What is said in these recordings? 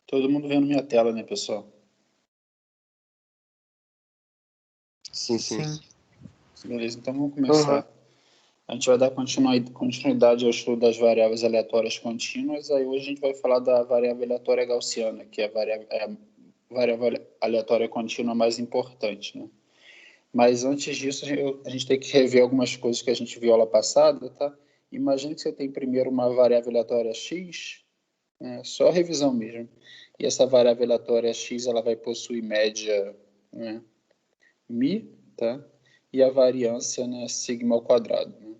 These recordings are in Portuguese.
Todo mundo vendo minha tela, né, pessoal? Sim. Beleza, então vamos começar. A gente vai dar continuidade ao estudo das variáveis aleatórias contínuas. Aí hoje a gente vai falar da variável aleatória gaussiana, que é a variável aleatória contínua mais importante, né? Mas antes disso, a gente tem que rever algumas coisas que a gente viu aula passada, tá? Imagine que você tem primeiro uma variável aleatória x, só revisão mesmo. E essa variável aleatória x ela vai possuir média, né, mi, tá? E a variância, né, sigma ao quadrado, né?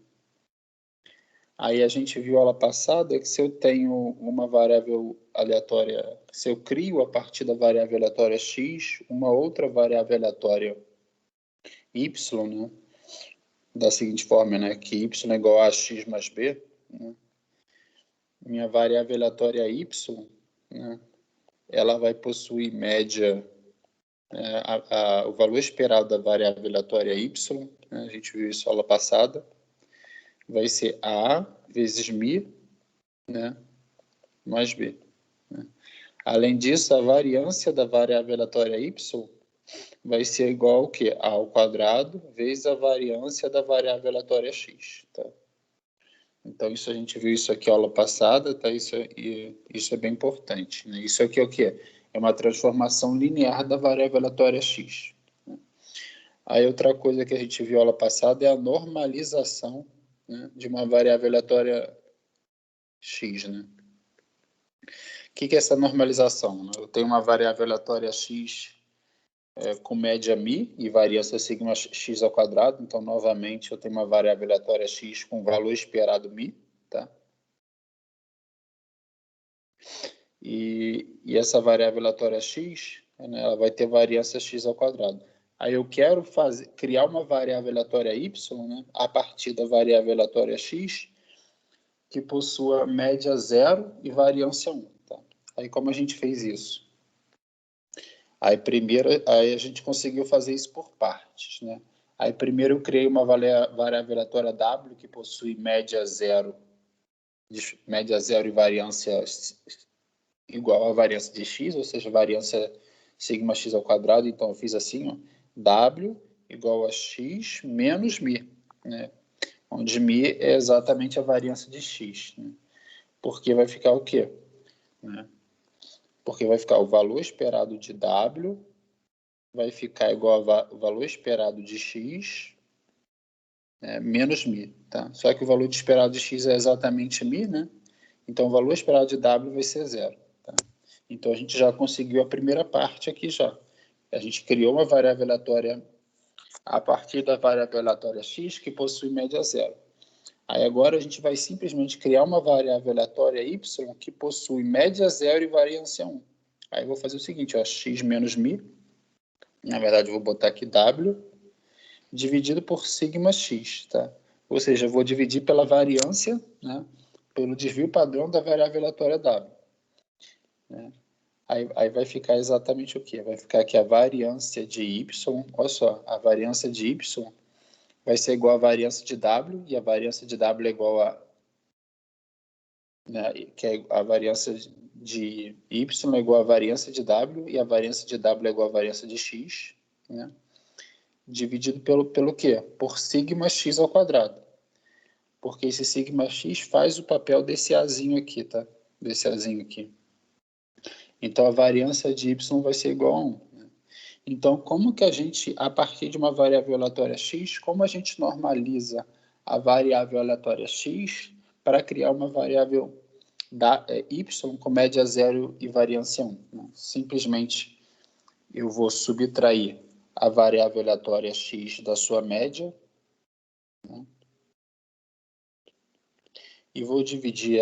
Aí a gente viu aula passada que se eu tenho uma variável aleatória, se eu crio a partir da variável aleatória x, uma outra variável aleatória y, né, da seguinte forma, né, que y é igual a x mais b, né, minha variável aleatória y, né, ela vai possuir média, o valor esperado da variável aleatória y, né, a gente viu isso aula passada, vai ser a vezes mi, né, mais b. Né. Além disso, a variância da variável aleatória y vai ser igual ao quê? A ao quadrado vezes a variância da variável aleatória x, tá? Então, isso a gente viu isso aqui aula passada, tá? Isso é bem importante, né? Isso aqui é o quê? É uma transformação linear da variável aleatória x. Né? Aí, outra coisa que a gente viu aula passada é a normalização, né, de uma variável aleatória x, né? O que é essa normalização? Né? Eu tenho uma variável aleatória x com média mi e variância sigma x ao quadrado. Então, novamente, eu tenho uma variável aleatória x com valor esperado mi, tá? E essa variável aleatória x, né, ela vai ter variância x ao quadrado. Aí eu quero criar uma variável aleatória y, né, a partir da variável aleatória x, que possua média 0 e variância 1. Tá? Aí como a gente fez isso? Aí a gente conseguiu fazer isso por partes, né? Aí primeiro eu criei uma variável aleatória w que possui média 0 e variância igual a variância de x, ou seja, variância sigma x ao quadrado. Então eu fiz assim, ó, w igual a x menos mi, né? Onde mi é exatamente a variância de x, né? Porque vai ficar o quê? Né? Porque vai ficar o valor esperado de w vai ficar igual ao valor esperado de x, menos mi, tá? Só que o valor esperado de x é exatamente mi, né? Então o valor esperado de w vai ser 0, tá? Então a gente já conseguiu a primeira parte aqui já. A gente criou uma variável aleatória a partir da variável aleatória x que possui média 0. Aí agora a gente vai simplesmente criar uma variável aleatória y que possui média 0 e variância 1. Aí eu vou fazer o seguinte, ó, x menos mi, na verdade eu vou botar aqui w, dividido por sigma x, tá? Ou seja, eu vou dividir pela variância, né, pelo desvio padrão da variável aleatória w. Né? Aí vai ficar exatamente o quê? Vai ficar aqui a variância de y, olha só, a variância de y vai ser igual à variância de w, e a variância de w é igual a, né, que é a variância de y é igual à variância de w, e a variância de w é igual à variância de x, né? Dividido pelo quê? Por sigma x ao quadrado. Porque esse sigma x faz o papel desse azinho aqui, tá? Desse azinho aqui. Então, a variância de y vai ser igual a 1. Né? Então, como que a gente, a partir de uma variável aleatória x, como a gente normaliza a variável aleatória x para criar uma variável y com média 0 e variância 1? Né? Simplesmente, eu vou subtrair a variável aleatória x da sua média, né? E vou dividir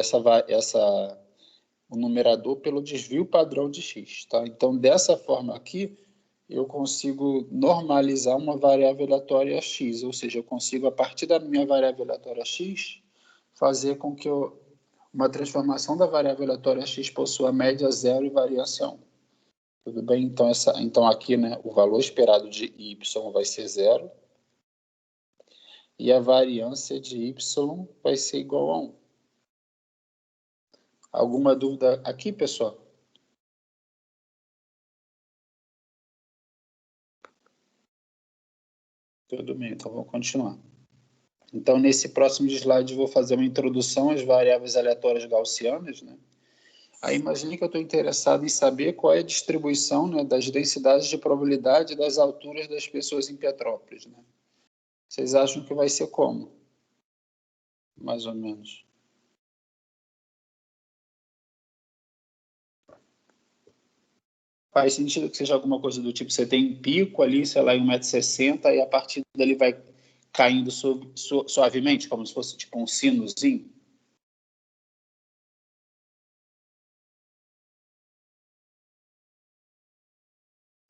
o numerador pelo desvio padrão de x. Tá? Então, dessa forma aqui, eu consigo normalizar uma variável aleatória x, ou seja, eu consigo, a partir da minha variável aleatória x, fazer com que uma transformação da variável aleatória x possua média 0 e variância 1. Tudo bem? Então aqui, né, o valor esperado de y vai ser 0 e a variância de y vai ser igual a 1. Alguma dúvida aqui, pessoal? Tudo bem, então vou continuar. Então, nesse próximo slide, eu vou fazer uma introdução às variáveis aleatórias gaussianas, né? Aí, imagine que eu estou interessado em saber qual é a distribuição, né, das densidades de probabilidade das alturas das pessoas em Petrópolis, né? Vocês acham que vai ser como? Mais ou menos. Faz sentido que seja alguma coisa do tipo, você tem um pico ali, sei lá, em 1,60 m, e a partir dali vai caindo suavemente, como se fosse tipo um sinozinho?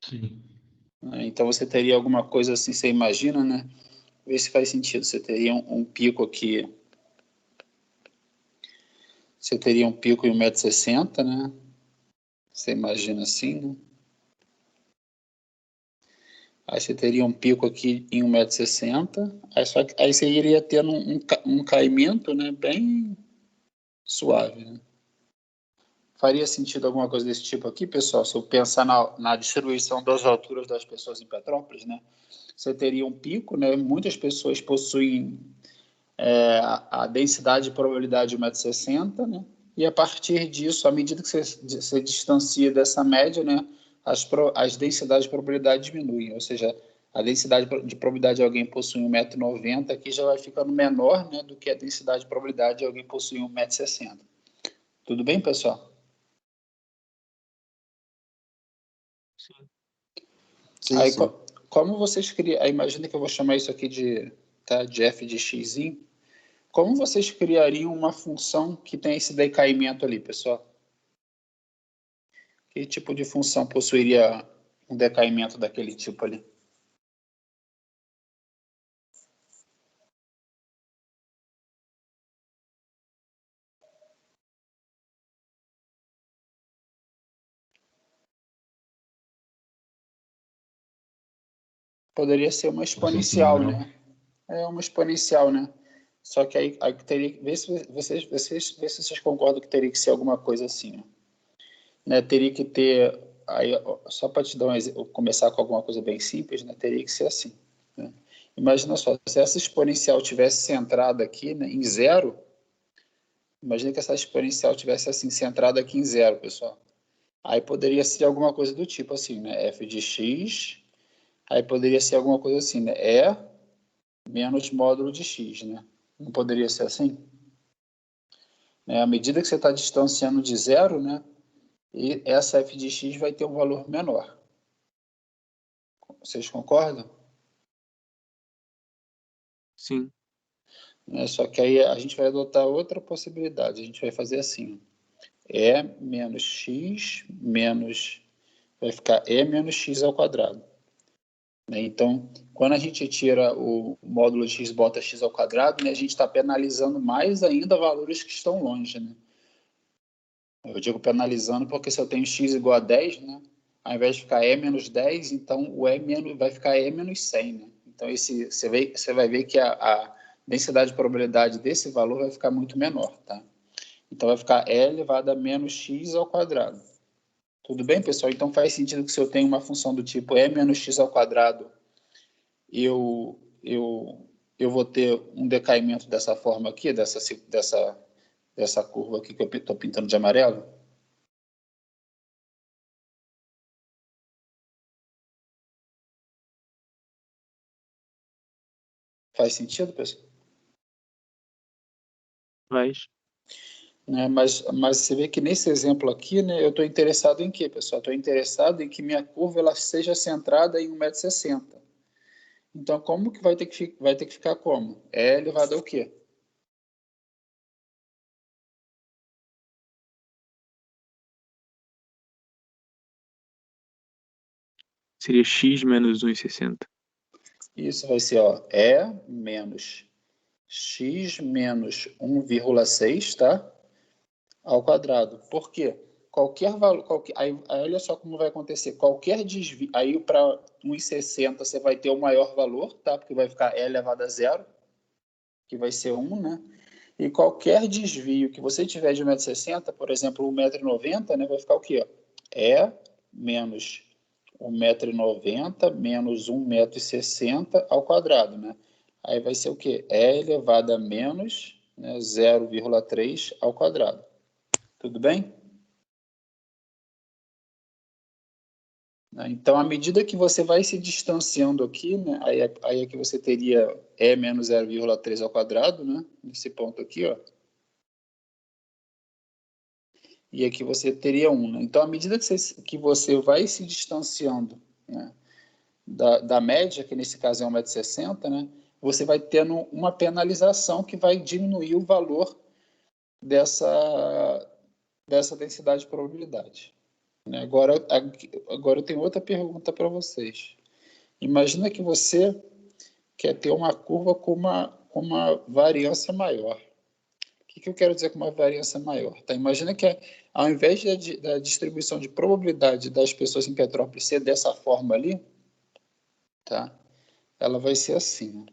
Sim. Então você teria alguma coisa assim, você imagina, né? Vê se faz sentido. Você teria um pico aqui. Você teria um pico em 1,60 m, né? Você imagina assim, né? Aí você teria um pico aqui em 1,60 m. Aí você iria tendo um caimento, né? Bem suave, né? Faria sentido alguma coisa desse tipo aqui, pessoal? Se eu pensar na distribuição das alturas das pessoas em Petrópolis, né? Você teria um pico, né? Muitas pessoas possuem a densidade de probabilidade de 1,60 m, né? E a partir disso, à medida que você distancia dessa média, né? As densidades de probabilidade diminuem, ou seja, a densidade de probabilidade de alguém possuir 1,90 m aqui já vai ficando menor, né, do que a densidade de probabilidade de alguém possuir 1,60 m. Tudo bem, pessoal? Sim. Sim, Aí, sim. como vocês criam... Aí, imagina que eu vou chamar isso aqui de f de x. Como vocês criariam uma função que tem esse decaimento ali, pessoal? Que tipo de função possuiria um decaimento daquele tipo ali? Poderia ser uma exponencial, né? É uma exponencial, né? Só que aí teria que ver se vocês concordam que teria que ser alguma coisa assim, né? Teria que ter aí, só para te dar começar com alguma coisa bem simples, né? Teria que ser assim, né? Imagina só, se essa exponencial tivesse centrada aqui, né, em zero, imagina que essa exponencial tivesse assim centrada aqui em zero, pessoal. Aí poderia ser alguma coisa do tipo assim, né? F de x, aí poderia ser alguma coisa assim, né? E menos módulo de x, né? Não poderia ser assim? Né? À medida que você está distanciando de zero, né? E essa f de x vai ter um valor menor. Vocês concordam? Sim. Só que aí a gente vai adotar outra possibilidade. A gente vai fazer assim. E menos x menos... Vai ficar E menos x ao quadrado. Né? Então, quando a gente tira o módulo de x e bota x ao quadrado, né, a gente está penalizando mais ainda valores que estão longe. Né? Eu digo penalizando porque se eu tenho x igual a 10, né, ao invés de ficar E menos 10, então o E menos, vai ficar E menos 100. Né? Então, você vai ver que a densidade de probabilidade desse valor vai ficar muito menor. Tá? Então, vai ficar E elevado a menos x ao quadrado. Tudo bem, pessoal? Então, faz sentido que se eu tenho uma função do tipo E menos x ao quadrado, eu vou ter um decaimento dessa forma aqui, dessa curva aqui que eu estou pintando de amarelo? Faz sentido, pessoal? Faz. Né? Mas você vê que nesse exemplo aqui, né, eu estou interessado em quê, pessoal? Estou interessado em que minha curva ela seja centrada em 1,60 m. Então, como que vai ter que ficar como? É elevado ao quê? Seria x menos 1,60. Isso vai ser, ó, E menos x menos 1,6, tá? Ao quadrado. Por quê? Qualquer valor, aí olha só como vai acontecer. Qualquer desvio, aí para 1,60 você vai ter o maior valor, tá? Porque vai ficar E elevado a zero, que vai ser 1, né? E qualquer desvio que você tiver de 1,60 m, por exemplo, 1,90 m, né, vai ficar o quê? E menos 1,90 m menos 1,60 m ao quadrado, né? Aí vai ser o quê? E elevado a menos, né, 0,3 ao quadrado. Tudo bem? Então, à medida que você vai se distanciando aqui, né, aí aqui você teria E menos 0,3 ao quadrado, né? Nesse ponto aqui, ó. E aqui você teria 1, né? Então, à medida que você vai se distanciando, né, da média, que nesse caso é 1,60 m, né, você vai tendo uma penalização que vai diminuir o valor dessa densidade de probabilidade. Né? Agora eu tenho outra pergunta para vocês. Imagina que você quer ter uma curva com uma variância maior. O que eu quero dizer com uma variância maior? Tá? Imagina que ao invés da distribuição de probabilidade das pessoas em Petrópolis ser dessa forma ali, tá? Ela vai ser assim.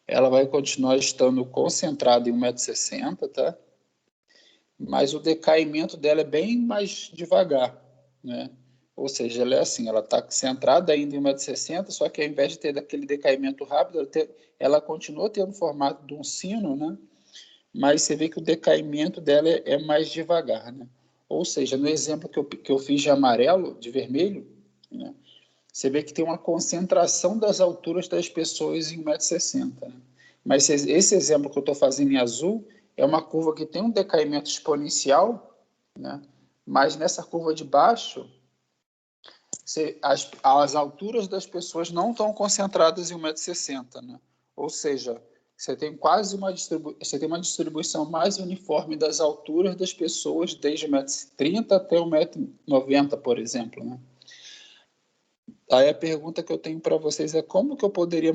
Ela vai continuar estando concentrada em 1,60 m, tá? Mas o decaimento dela é bem mais devagar, né? Ou seja, ela é assim, ela está centrada ainda em 1,60 m, só que ao invés de ter aquele decaimento rápido, ela continua tendo o formato de um sino, né? Mas você vê que o decaimento dela é mais devagar, né? Ou seja, no exemplo que eu fiz de amarelo, de vermelho, né? Você vê que tem uma concentração das alturas das pessoas em 1,60 m, né? Mas esse exemplo que eu estou fazendo em azul é uma curva que tem um decaimento exponencial, né? Mas nessa curva de baixo, as alturas das pessoas não estão concentradas em 1,60 m, né? Ou seja, você tem você tem uma distribuição mais uniforme das alturas das pessoas desde 1,30 m até 1,90 m, por exemplo, né? Aí a pergunta que eu tenho para vocês é como que eu poderia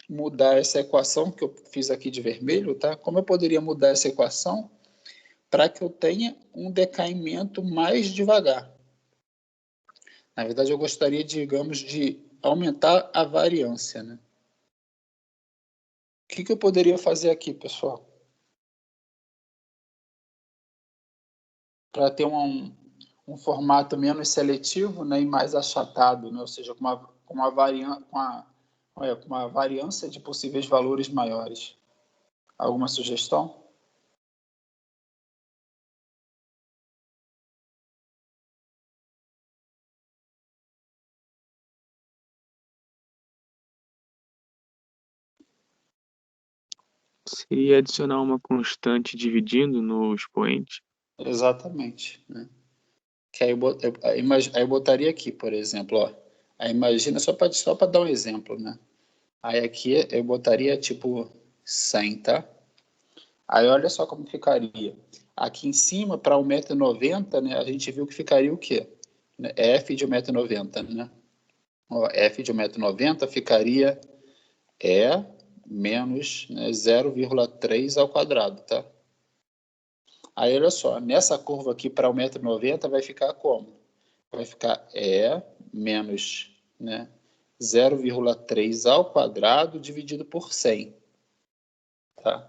mudar essa equação que eu fiz aqui de vermelho, tá? Como eu poderia mudar essa equação para que eu tenha um decaimento mais devagar? Na verdade, eu gostaria, digamos, de aumentar a variância, né? O que eu poderia fazer aqui, pessoal? Para ter um formato menos seletivo, né, e mais achatado, né? Ou seja, com uma variância de possíveis valores maiores. Alguma sugestão? Seria adicionar uma constante dividindo no expoente. Exatamente, né? Que aí eu botaria aqui, por exemplo, ó. Aí imagina, só para dar um exemplo, né? Aí aqui eu botaria tipo 100, tá? Aí olha só como ficaria. Aqui em cima, para 1,90 m, né, a gente viu que ficaria o quê? F de 1,90 m, né? Ó, F de 1,90 m ficaria E menos, né, 0,3 ao quadrado, tá? Aí, olha só, nessa curva aqui para 1,90 m vai ficar como? Vai ficar E menos, né, 0,3 ao quadrado dividido por 100, tá?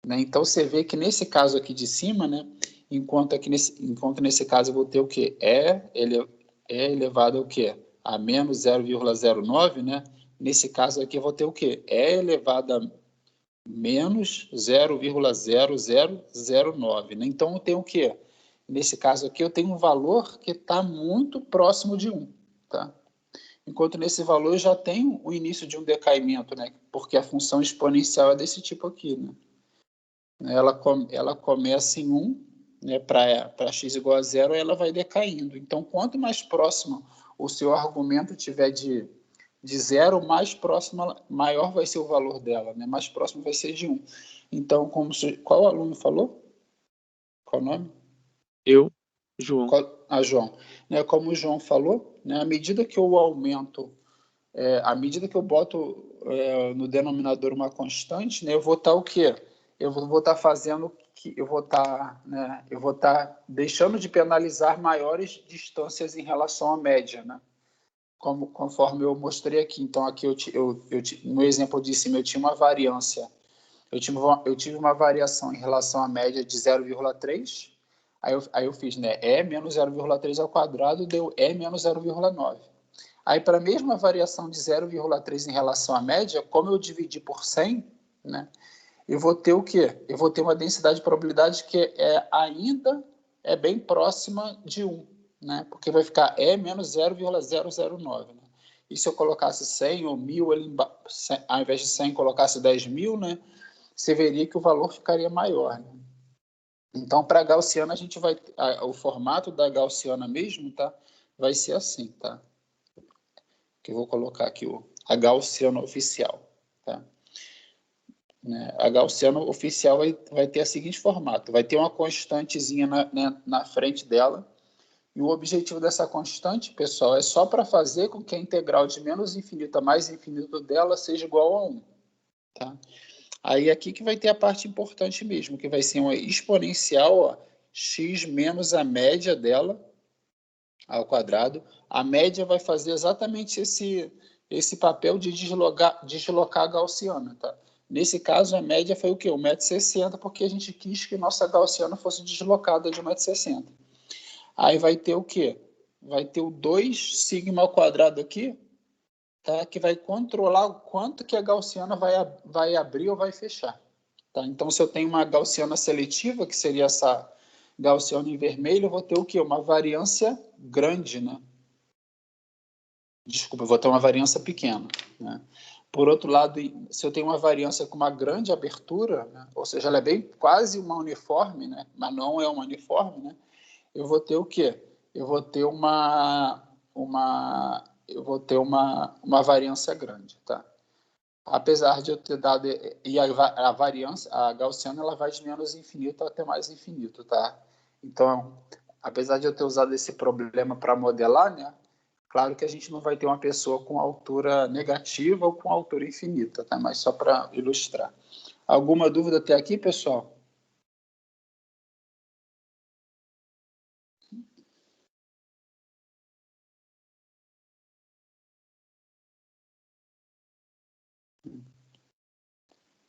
Né? Então, você vê que nesse caso aqui de cima, né, enquanto nesse caso eu vou ter o quê? E elevado ao quê? A menos 0,09, né? Nesse caso aqui eu vou ter o quê? E elevado a menos 0,0009, né? Então, eu tenho o quê? Nesse caso aqui, eu tenho um valor que está muito próximo de 1, tá? Enquanto nesse valor eu já tenho o início de um decaimento, né? Porque a função exponencial é desse tipo aqui, né? Ela começa em 1, né? Para x igual a 0, ela vai decaindo. Então, quanto mais próximo o seu argumento tiver de 0, mais próximo, maior vai ser o valor dela, né? Mais próximo vai ser de 1. Então, qual aluno falou? Qual o nome? Eu, João. João. Né, como o João falou, né, à medida que eu aumento, à medida que eu boto no denominador uma constante, né, eu vou estar o quê? Eu vou estar fazendo que eu vou estar deixando de penalizar maiores distâncias em relação à média, né? Conforme eu mostrei aqui. Então, aqui no exemplo de cima eu tinha uma variância eu tive uma variação em relação à média de 0,3, aí eu fiz, né, E menos 0,3 ao quadrado deu E menos 0,9. Aí, para a mesma variação de 0,3 em relação à média, como eu dividi por 100, né, eu vou ter o quê? Eu vou ter uma densidade de probabilidade que ainda é bem próxima de 1, né, porque vai ficar E menos 0,009. Né? E se eu colocasse 100 ou 1.000, ao invés de 100, colocasse 10.000, né, você veria que o valor ficaria maior. Né? Então, para a gaussiana, a gente vai... o formato da gaussiana mesmo, tá? Vai ser assim, tá? Que eu vou colocar aqui a gaussiana oficial, tá? Né? A gaussiana oficial vai ter o seguinte formato. Vai ter uma constantezinha na frente dela. E o objetivo dessa constante, pessoal, é só para fazer com que a integral de menos infinito a mais infinito dela seja igual a 1. Tá? Aí aqui que vai ter a parte importante mesmo, que vai ser uma exponencial, ó, x menos a média dela ao quadrado. A média vai fazer exatamente esse papel de deslocar a gaussiana. Tá? Nesse caso, a média foi o quê? 1,60 m, porque a gente quis que nossa gaussiana fosse deslocada de 1,60 m. Aí vai ter o quê? Vai ter o 2 sigma ao quadrado aqui, tá? Que vai controlar o quanto que a gaussiana vai abrir ou vai fechar. Tá? Então, se eu tenho uma gaussiana seletiva, que seria essa gaussiana em vermelho, eu vou ter o quê? Uma variância grande, né? Desculpa, eu vou ter uma variância pequena. Né? Por outro lado, se eu tenho uma variância com uma grande abertura, né? Ou seja, ela é bem quase uma uniforme, né? Mas não é uma uniforme, né? Eu vou ter o quê? Eu vou ter uma variância grande, tá? Apesar de eu ter dado... E a variância, a gaussiana, ela vai de menos infinito até mais infinito, tá? Então, apesar de eu ter usado esse problema para modelar, né? Claro que a gente não vai ter uma pessoa com altura negativa ou com altura infinita, tá? Mas só para ilustrar. Alguma dúvida até aqui, pessoal?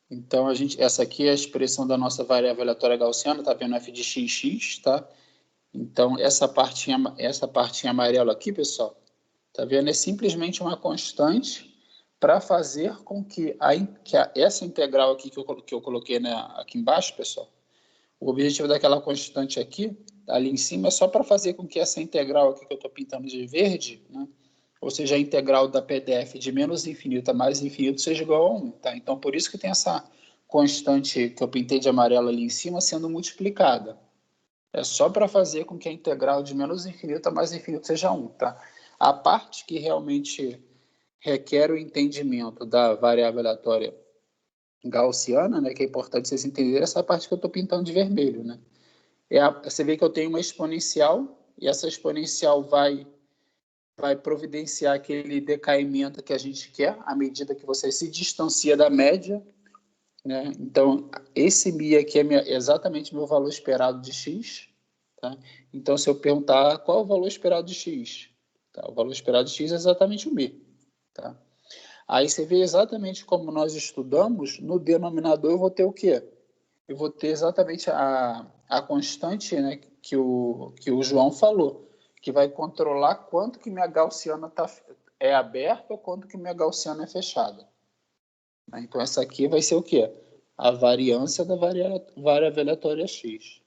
Então, essa aqui é a expressão da nossa variável aleatória gaussiana, tá vendo? F de xx, tá? Então, essa partinha amarela aqui, pessoal, tá vendo? É simplesmente uma constante para fazer com que, essa integral aqui que eu coloquei, né, aqui embaixo, pessoal, o objetivo daquela constante aqui, ali em cima, é só para fazer com que essa integral aqui que eu estou pintando de verde, né, ou seja, a integral da PDF de menos infinito a mais infinito seja igual a 1. Tá? Então, por isso que tem essa constante que eu pintei de amarelo ali em cima sendo multiplicada. É só para fazer com que a integral de menos infinito a mais infinito seja 1. Tá? A parte que realmente requer o entendimento da variável aleatória gaussiana, né, que é importante vocês entenderem, essa parte que eu estou pintando de vermelho. Né? Você vê que eu tenho uma exponencial, e essa exponencial vai providenciar aquele decaimento que a gente quer, à medida que você se distancia da média. Né? Então, esse μ aqui é exatamente meu valor esperado de x. Tá? Então, se eu perguntar qual é o valor esperado de x, tá? O valor esperado de x é exatamente o μ. Tá? Aí você vê exatamente como nós estudamos, no denominador eu vou ter o quê? Eu vou ter exatamente a constante, né, que o João falou, que vai controlar quanto que minha gaussiana é aberta ou quanto que minha gaussiana é fechada. Então, essa aqui vai ser o quê? A variância da variável aleatória x.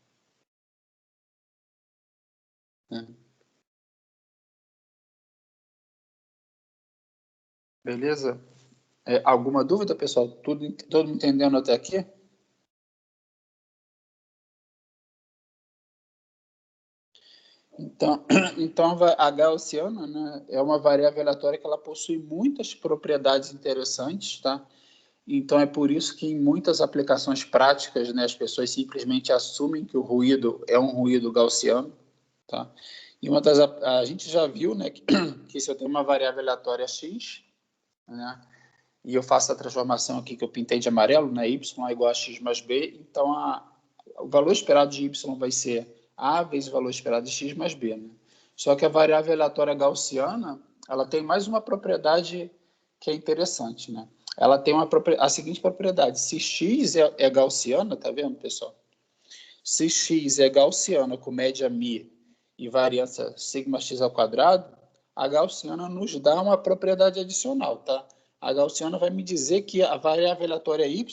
Beleza? Alguma dúvida, pessoal? Todo mundo entendendo até aqui? Então a gaussiana, né, é uma variável aleatória que ela possui muitas propriedades interessantes, tá? Então é por isso que em muitas aplicações práticas, né, as pessoas simplesmente assumem que o ruído é um ruído gaussiano, tá? E a gente já viu, né, que se eu tenho uma variável aleatória x, né, e eu faço a transformação aqui que eu pintei de amarelo, né, y é igual a x mais b, então o valor esperado de y vai ser a vezes o valor esperado de x mais b. Né? Só que a variável aleatória gaussiana, ela tem mais uma propriedade que é interessante. Né? ela tem a seguinte propriedade. Se x é gaussiana, tá vendo, pessoal? Se x é gaussiana com média μ e variância sigma x ao quadrado, a gaussiana nos dá uma propriedade adicional, tá? A gaussiana vai me dizer que a variável aleatória y,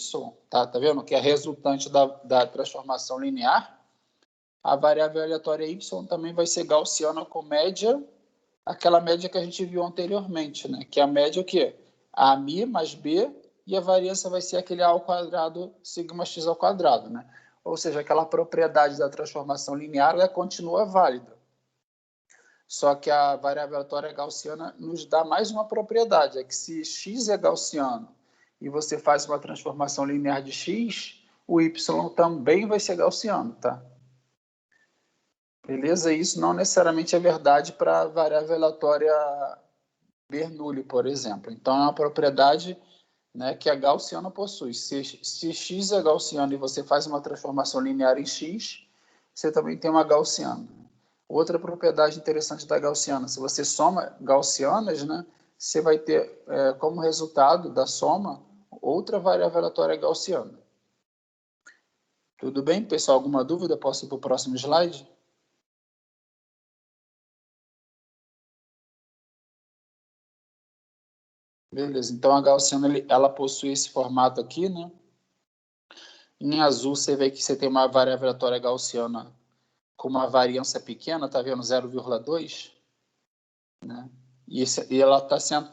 tá vendo? Que é a resultante da transformação linear, a variável aleatória y também vai ser gaussiana com média, aquela média que a gente viu anteriormente, né? Que a média é o quê? A μ mais b, e a variância vai ser aquele a ao quadrado sigma x ao quadrado, né? Ou seja, aquela propriedade da transformação linear, ela continua válida. Só que a variável aleatória gaussiana nos dá mais uma propriedade, é que se x é gaussiano e você faz uma transformação linear de x, o y também vai ser gaussiano, tá? Beleza? Isso não necessariamente é verdade para a variável aleatória Bernoulli, por exemplo. Então, é uma propriedade, né, que a gaussiana possui. Se x é gaussiano e você faz uma transformação linear em x, você também tem uma gaussiana. Outra propriedade interessante da gaussiana, se você soma gaussianas, né, você vai ter como resultado da soma outra variável aleatória gaussiana. Tudo bem, pessoal? Alguma dúvida? Posso ir para o próximo slide? Beleza, então a gaussiana ela possui esse formato aqui, né? Em azul você vê que você tem uma variável aleatória gaussiana com uma variância pequena, tá vendo? 0,2, né? E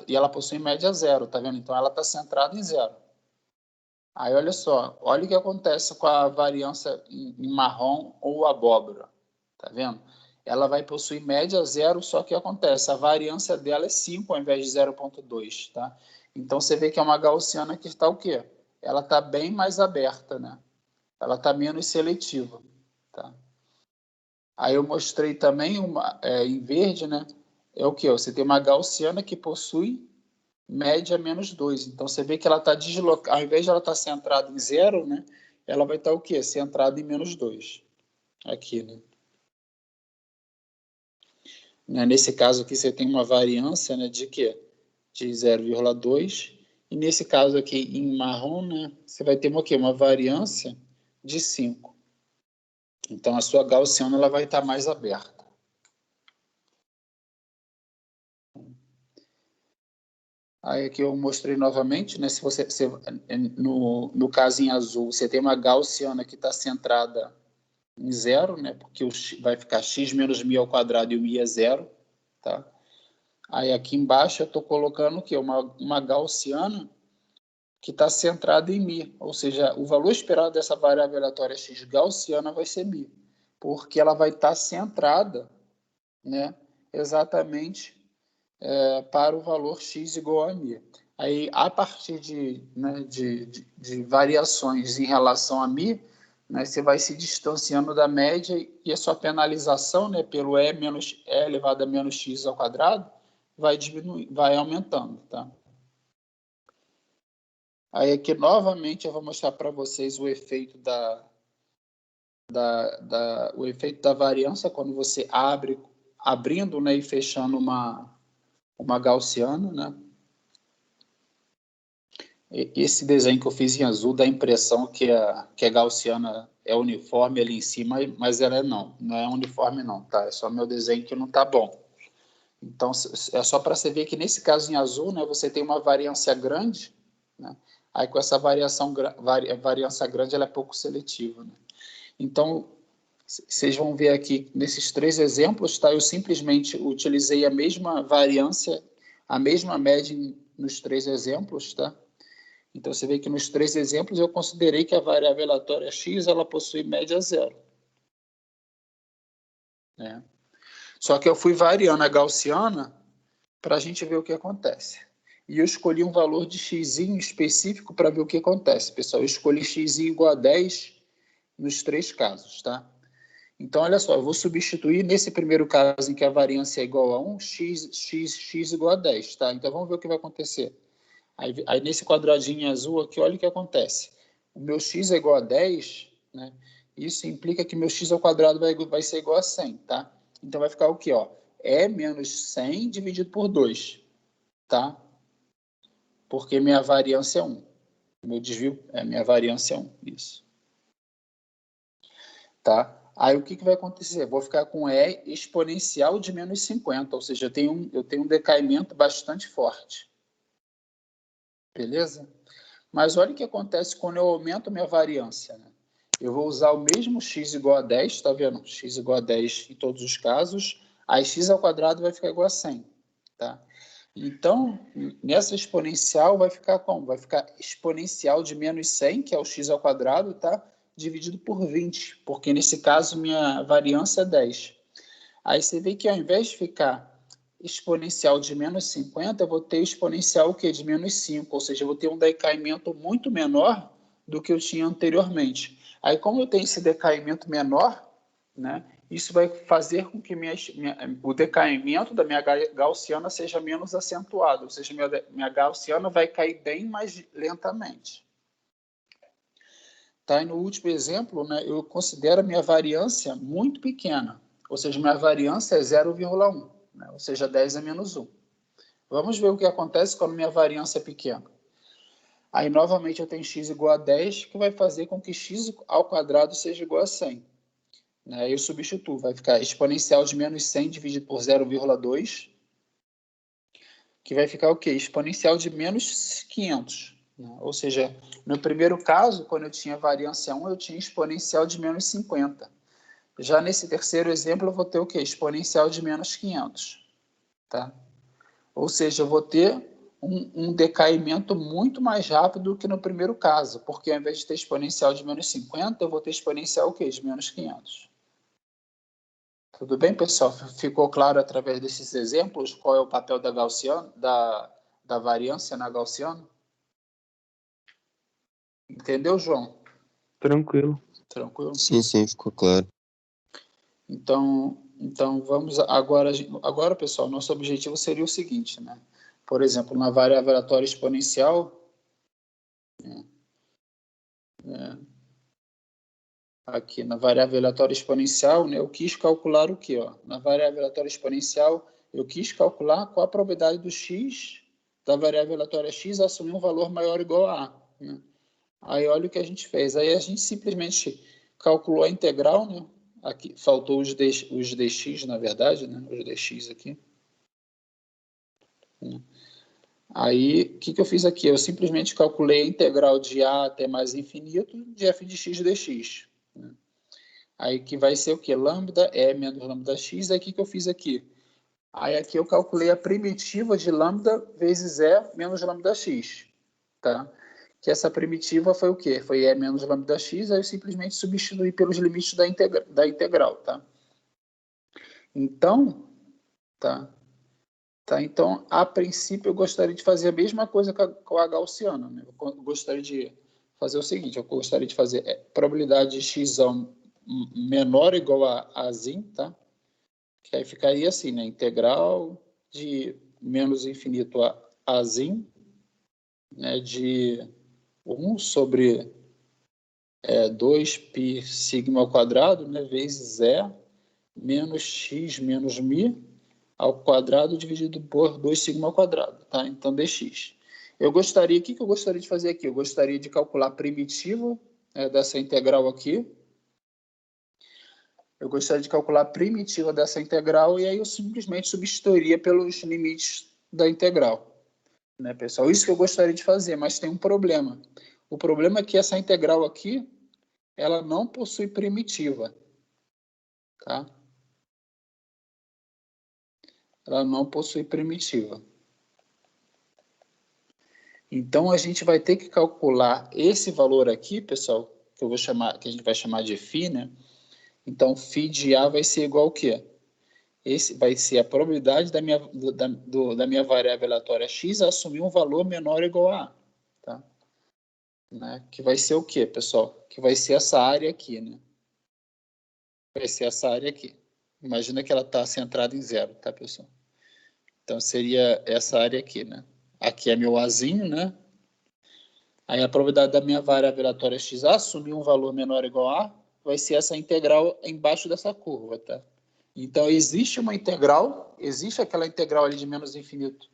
ela possui média zero, tá vendo? Então ela está centrada em zero. Aí olha só, olha o que acontece com a variância em marrom ou abóbora, tá vendo? Ela vai possuir média zero, só que acontece, a variância dela é 5 ao invés de 0,2, tá? Então você vê que é uma gaussiana que está o quê? Ela está bem mais aberta, né? Ela está menos seletiva, tá? Aí eu mostrei também em verde, né? É o quê? Você tem uma gaussiana que possui média menos 2. Então, você vê que ela está deslocada, ao invés de ela estar centrada em 0, né? Ela vai estar o quê? Centrada em menos 2. Aqui, né? Nesse caso aqui, você tem uma variância, né, de quê? De 0,2. E nesse caso aqui, em marrom, né, você vai ter o quê? Uma variância de 5. Então, a sua gaussiana ela vai estar mais aberta. Aí aqui eu mostrei novamente, né? Se no caso em azul, você tem uma gaussiana que está centrada em zero, né? Porque vai ficar x menos μ ao quadrado e o μ é zero, tá? Aí aqui embaixo eu estou colocando o quê? Uma gaussiana que está centrada em μ, ou seja, o valor esperado dessa variável aleatória x gaussiana vai ser μ, porque ela vai estar centrada, né? Exatamente para o valor x igual a μ. Aí, a partir de variações em relação a μ, né, você vai se distanciando da média e a sua penalização, né, pelo e elevado a menos x ao quadrado vai aumentando. Tá? Aí aqui, novamente, eu vou mostrar para vocês o efeito o efeito da variância quando você abrindo, né, e fechando uma gaussiana, né? Esse desenho que eu fiz em azul dá a impressão que a gaussiana é uniforme ali em cima, mas ela não é uniforme não, tá? É só meu desenho que não tá bom. Então, é só para você ver que nesse caso em azul, né, você tem uma variância grande, né? Aí com essa variância grande, ela é pouco seletiva, né? Então, vocês vão ver aqui, nesses 3 exemplos, tá? Eu simplesmente utilizei a mesma variância, a mesma média nos 3 exemplos, tá? Então, você vê que nos 3 exemplos eu considerei que a variável aleatória x ela possui média zero. Né? Só que eu fui variando a gaussiana para a gente ver o que acontece. E eu escolhi um valor de x específico para ver o que acontece. Pessoal, eu escolhi x igual a 10 nos 3 casos, tá? Então, olha só, eu vou substituir nesse primeiro caso em que a variância é igual a 1, x igual a 10, tá? Então, vamos ver o que vai acontecer. Aí nesse quadradinho azul aqui, olha o que acontece. O meu x é igual a 10, né? Isso implica que meu x ao quadrado vai ser igual a 100, tá? Então, vai ficar o quê? Ó? E menos 100 dividido por 2, tá? porque minha variância é 1. Meu desvio minha variância é 1. Isso. Tá? Aí o que vai acontecer? Vou ficar com E exponencial de menos 50, ou seja, eu tenho um decaimento bastante forte. Beleza? Mas olha o que acontece quando eu aumento minha variância, né? Eu vou usar o mesmo x igual a 10, tá vendo? X igual a 10 em todos os casos, aí x ao quadrado vai ficar igual a 100, tá? Então, nessa exponencial vai ficar como? Vai ficar exponencial de menos 100, que é o x ao quadrado, tá? Dividido por 20, porque nesse caso minha variância é 10. Aí você vê que ao invés de ficar exponencial de menos 50, eu vou ter exponencial o quê? De menos 5, ou seja, eu vou ter um decaimento muito menor do que eu tinha anteriormente. Aí, como eu tenho esse decaimento menor, né, isso vai fazer com que o decaimento da minha gaussiana seja menos acentuado, ou seja, minha gaussiana vai cair bem mais lentamente. Tá? E no último exemplo, né, eu considero a minha variância muito pequena, ou seja, minha variância é 0,1, né, ou seja, 10 a menos 1. Vamos ver o que acontece quando minha variância é pequena. Aí, novamente, eu tenho x igual a 10, que vai fazer com que x ao quadrado seja igual a 100. Aí eu substituo, vai ficar exponencial de menos 100 dividido por 0,2, que vai ficar o quê? Exponencial de menos 500. Né? Ou seja, no primeiro caso, quando eu tinha variância 1, eu tinha exponencial de menos 50. Já nesse terceiro exemplo, eu vou ter o quê? Exponencial de menos 500. Tá? Ou seja, eu vou ter um decaimento muito mais rápido do que no primeiro caso, porque ao invés de ter exponencial de menos 50, eu vou ter exponencial o quê? De menos 500. Tudo bem, pessoal? Ficou claro através desses exemplos qual é o papel da gaussiana, da variância na gaussiana? Entendeu, João? Tranquilo. Tranquilo? Sim, ficou claro. Então vamos agora, pessoal, nosso objetivo seria o seguinte, né? Por exemplo, na variável aleatória exponencial, aqui na variável aleatória exponencial, né, eu quis calcular o quê? Ó? Na variável aleatória exponencial, eu quis calcular qual a probabilidade do x, da variável aleatória x, assumir um valor maior ou igual a A. Né? Aí olha o que a gente fez. Aí a gente simplesmente calculou a integral, né? Aqui faltou os dx, na verdade, né? Os dx aqui. Aí, o que eu fiz aqui? Eu simplesmente calculei a integral de a até mais infinito de f de x dx. Né? Aí que vai ser o quê? Lambda é menos lambda x. Aí o que eu fiz aqui? Aí aqui eu calculei a primitiva de lambda vezes e menos lambda x. Tá? Que essa primitiva foi o quê? Foi e menos lambda x, aí eu simplesmente substituí pelos limites da integral. Tá? Então, então, a princípio, eu gostaria de fazer a mesma coisa com a gaussiana. Né? Eu gostaria de fazer o seguinte, eu gostaria de fazer probabilidade de x menor ou igual a zin, tá? Que aí ficaria assim, né? Integral de menos infinito a zin, né? De 1 sobre 2π sigma ao quadrado, né? Vezes e menos x menos mi ao quadrado dividido por 2 sigma ao quadrado, tá? Então, dx. O que eu gostaria de fazer aqui? Eu gostaria de calcular a primitiva dessa integral aqui. Eu gostaria de calcular a primitiva dessa integral e aí eu simplesmente substituiria pelos limites da integral. Né, pessoal? Isso que eu gostaria de fazer, mas tem um problema. O problema é que essa integral aqui, ela não possui primitiva. Tá? Ela não possui primitiva. Então, a gente vai ter que calcular esse valor aqui, pessoal, que a gente vai chamar de φ, né? Então, φ de A vai ser igual ao quê? Esse vai ser a probabilidade da minha variável aleatória x assumir um valor menor ou igual a A. Tá? Né? Que vai ser o quê, pessoal? Que vai ser essa área aqui, né? Vai ser essa área aqui. Imagina que ela está centrada em zero, tá, pessoal? Então, seria essa área aqui, né? Aqui é meu Azinho, né? Aí a probabilidade da minha variável aleatória x assumir um valor menor ou igual a A vai ser essa integral embaixo dessa curva, tá? Então, existe uma integral, existe aquela integral ali de menos infinito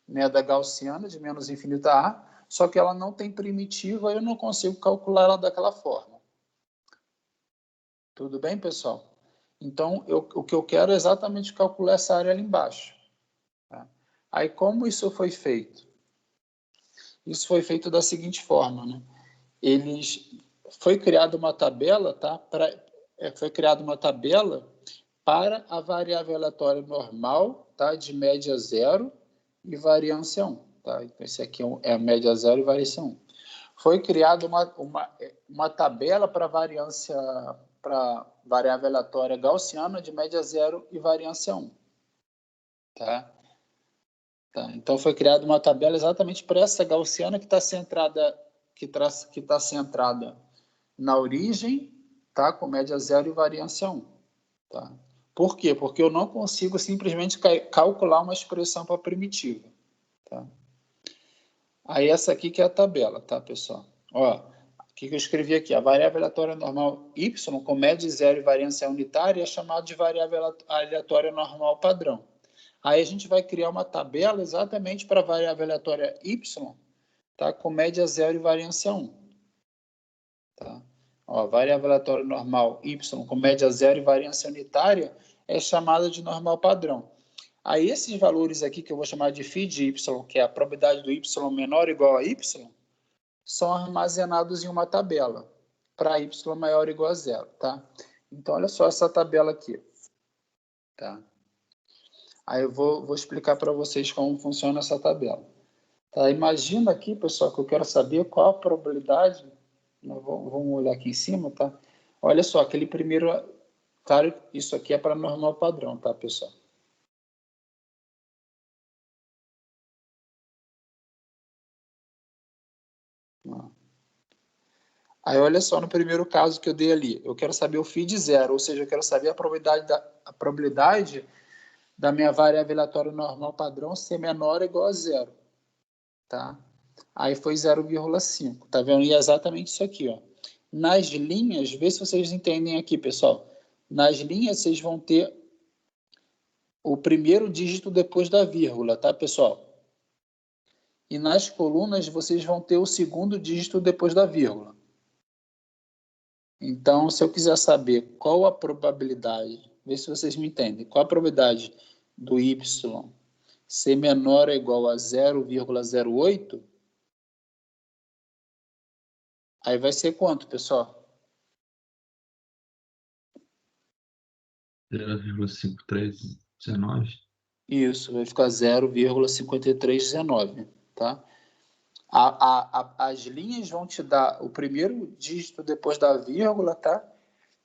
né, da gaussiana, de menos infinito a A, só que ela não tem primitiva, eu não consigo calcular ela daquela forma. Tudo bem, pessoal? Então, o que eu quero é exatamente calcular essa área ali embaixo. Tá? Aí, como isso foi feito? Isso foi feito da seguinte forma, né? Foi criada uma tabela, tá? Foi criada uma tabela para a variável aleatória normal, tá? De média 0 e variância 1. Tá? Então, esse aqui é a média 0 e variância 1. Foi criada uma tabela para variável aleatória gaussiana de média 0 e variância 1. Tá? Tá? Então, foi criada uma tabela exatamente para essa gaussiana que está centrada, centrada na origem, tá? Com média 0 e variância 1. Tá? Por quê? Porque eu não consigo simplesmente calcular uma expressão para primitiva. Tá? Aí essa aqui que é a tabela, tá, pessoal? Ó, o que eu escrevi aqui? A variável aleatória normal y com média 0 e variância unitária é chamada de variável aleatória normal padrão. Aí a gente vai criar uma tabela exatamente para a variável aleatória y, tá, com média 0 e variância 1. Tá? Ó, variável aleatória normal y com média 0 e variância unitária é chamada de normal padrão. Aí esses valores aqui que eu vou chamar de φ de y, que é a probabilidade do y menor ou igual a y, são armazenados em uma tabela para y maior ou igual a 0, tá? Então, olha só essa tabela aqui, tá? Aí eu vou explicar para vocês como funciona essa tabela. Tá? Imagina aqui, pessoal, que eu quero saber qual a probabilidade. Vamos olhar aqui em cima, tá? Olha só, aquele primeiro... Claro, isso aqui é para normal padrão, tá, pessoal? Aí, olha só, no primeiro caso que eu dei ali, eu quero saber o φ de 0, ou seja, eu quero saber a probabilidade da minha variável aleatória normal padrão ser menor ou igual a 0. Tá? Aí foi 0,5. Tá vendo? E é exatamente isso aqui, ó. Nas linhas, vê se vocês entendem aqui, pessoal. Nas linhas, vocês vão ter o primeiro dígito depois da vírgula, tá, pessoal? E nas colunas, vocês vão ter o segundo dígito depois da vírgula. Então, se eu quiser saber qual a probabilidade, vê se vocês me entendem, qual a probabilidade do y ser menor ou igual a 0,08, aí vai ser quanto, pessoal? 0,5319. Isso, vai ficar 0,5319, tá? As linhas vão te dar o primeiro dígito depois da vírgula, tá?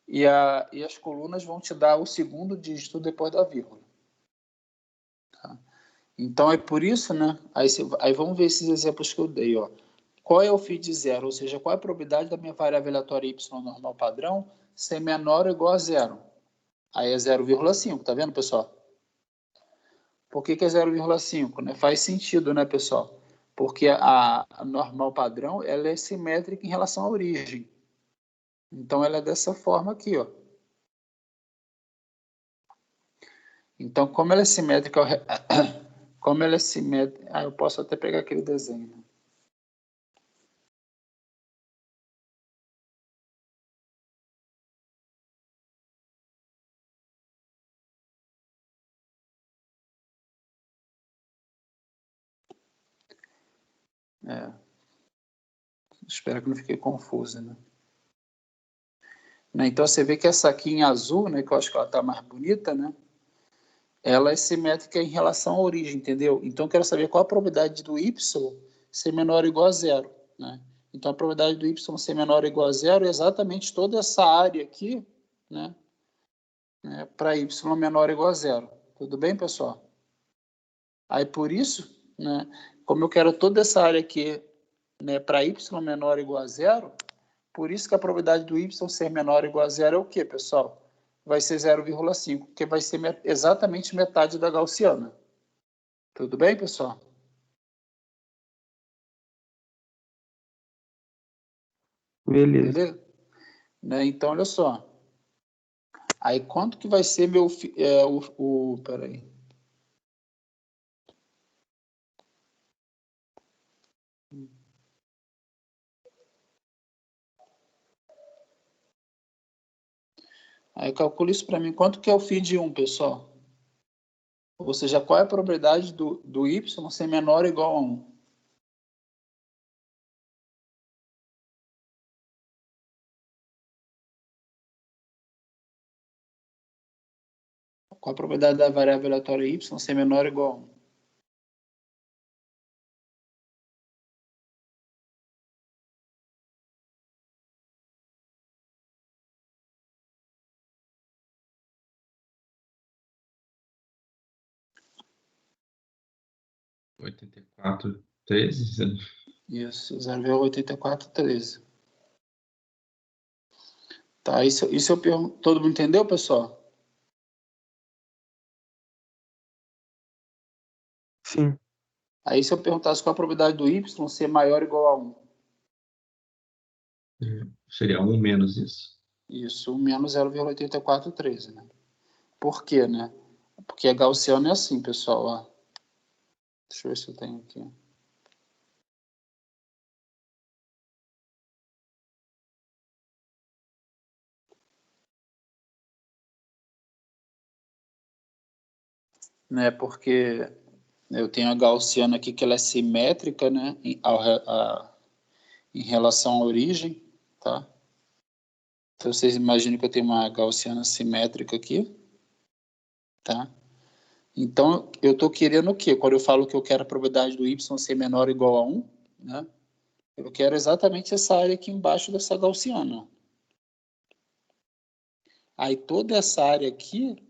E as colunas vão te dar o segundo dígito depois da vírgula. Tá? Então, é por isso, né? Aí vamos ver esses exemplos que eu dei, ó. Qual é o φ de 0? Ou seja, qual é a probabilidade da minha variável aleatória y normal padrão ser menor ou igual a 0? Aí é 0,5, tá vendo, pessoal? Por que é 0,5? Né? Faz sentido, né, pessoal? Porque a normal padrão ela é simétrica em relação à origem. Então, ela é dessa forma aqui, ó. Então, como ela é simétrica... Como ela é simétrica... Ah, eu posso até pegar aquele desenho, né? Espero que não fique confuso, né? Então, você vê que essa aqui em azul, né, que eu acho que ela está mais bonita, né? Ela é simétrica em relação à origem, entendeu? Então, eu quero saber qual a probabilidade do y ser menor ou igual a 0, né? Então, a probabilidade do y ser menor ou igual a 0 é exatamente toda essa área aqui, né? Para y menor ou igual a 0. Tudo bem, pessoal? Aí, por isso, né, como eu quero toda essa área aqui, né, para y menor ou igual a 0, por isso que a probabilidade do y ser menor ou igual a 0 é o quê, pessoal? Vai ser 0,5, que vai ser exatamente metade da gaussiana. Tudo bem, pessoal? Beleza. Né? Então, olha só. Aí, quanto que vai ser meu... peraí. Aí calcula isso para mim. Quanto que é o φ de 1, pessoal? Ou seja, qual é a probabilidade do y ser menor ou igual a 1? Qual a probabilidade da variável aleatória y ser menor ou igual a 1? (84, 13). Isso, 0,8413. Tá, isso eu pergunto. Todo mundo entendeu, pessoal? Sim. Aí se eu perguntasse qual a probabilidade do y ser maior ou igual a 1? Seria 1 menos isso. Isso, menos 0,8413, né? Por quê, né? Porque a gaussiana é assim, pessoal, ó. Deixa eu ver se eu tenho aqui. Né, porque eu tenho a gaussiana aqui que ela é simétrica, né, em relação à origem, tá? Então vocês imaginam que eu tenho uma gaussiana simétrica aqui, tá? Então eu estou querendo o quê? Quando eu falo que eu quero a probabilidade do y ser menor ou igual a 1, né? Eu quero exatamente essa área aqui embaixo dessa gaussiana. Aí toda essa área aqui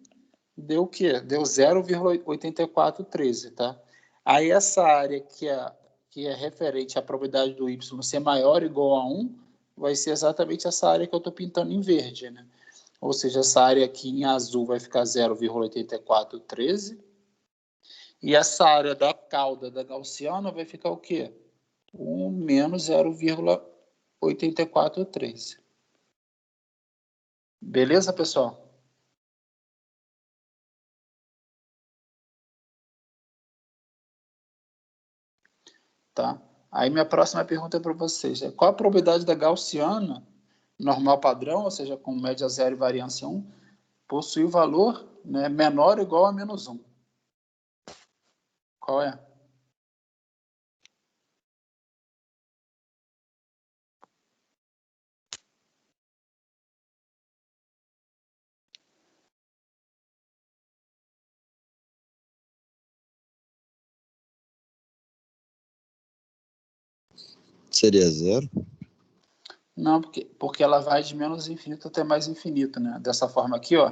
deu o quê? Deu 0,8413, tá? Aí essa área que é referente à probabilidade do y ser maior ou igual a 1, vai ser exatamente essa área que eu estou pintando em verde, né? Ou seja, essa área aqui em azul vai ficar 0,8413. E essa área da cauda da gaussiana vai ficar o quê? 1 menos 0,8413. Beleza, pessoal? Tá? Aí minha próxima pergunta é para vocês. Qual a probabilidade da gaussiana, normal padrão, ou seja, com média zero e variância 1, possuir o valor, né, menor ou igual a menos 1? Qual é? Seria 0? Não, porque ela vai de menos infinito até mais infinito, né? Dessa forma aqui, ó.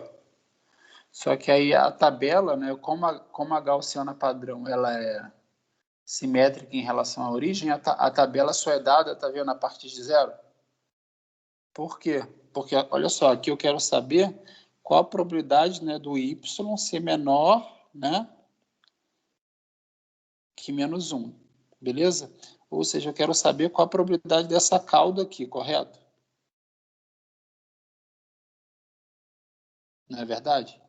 Só que aí a tabela, né, como a gaussiana padrão ela é simétrica em relação à origem, a tabela só é dada, tá vendo, a partir de 0? Por quê? Porque, olha só, aqui eu quero saber qual a probabilidade, né, do y ser menor, né, que menos 1, beleza? Ou seja, eu quero saber qual a probabilidade dessa cauda aqui, correto? Não é verdade?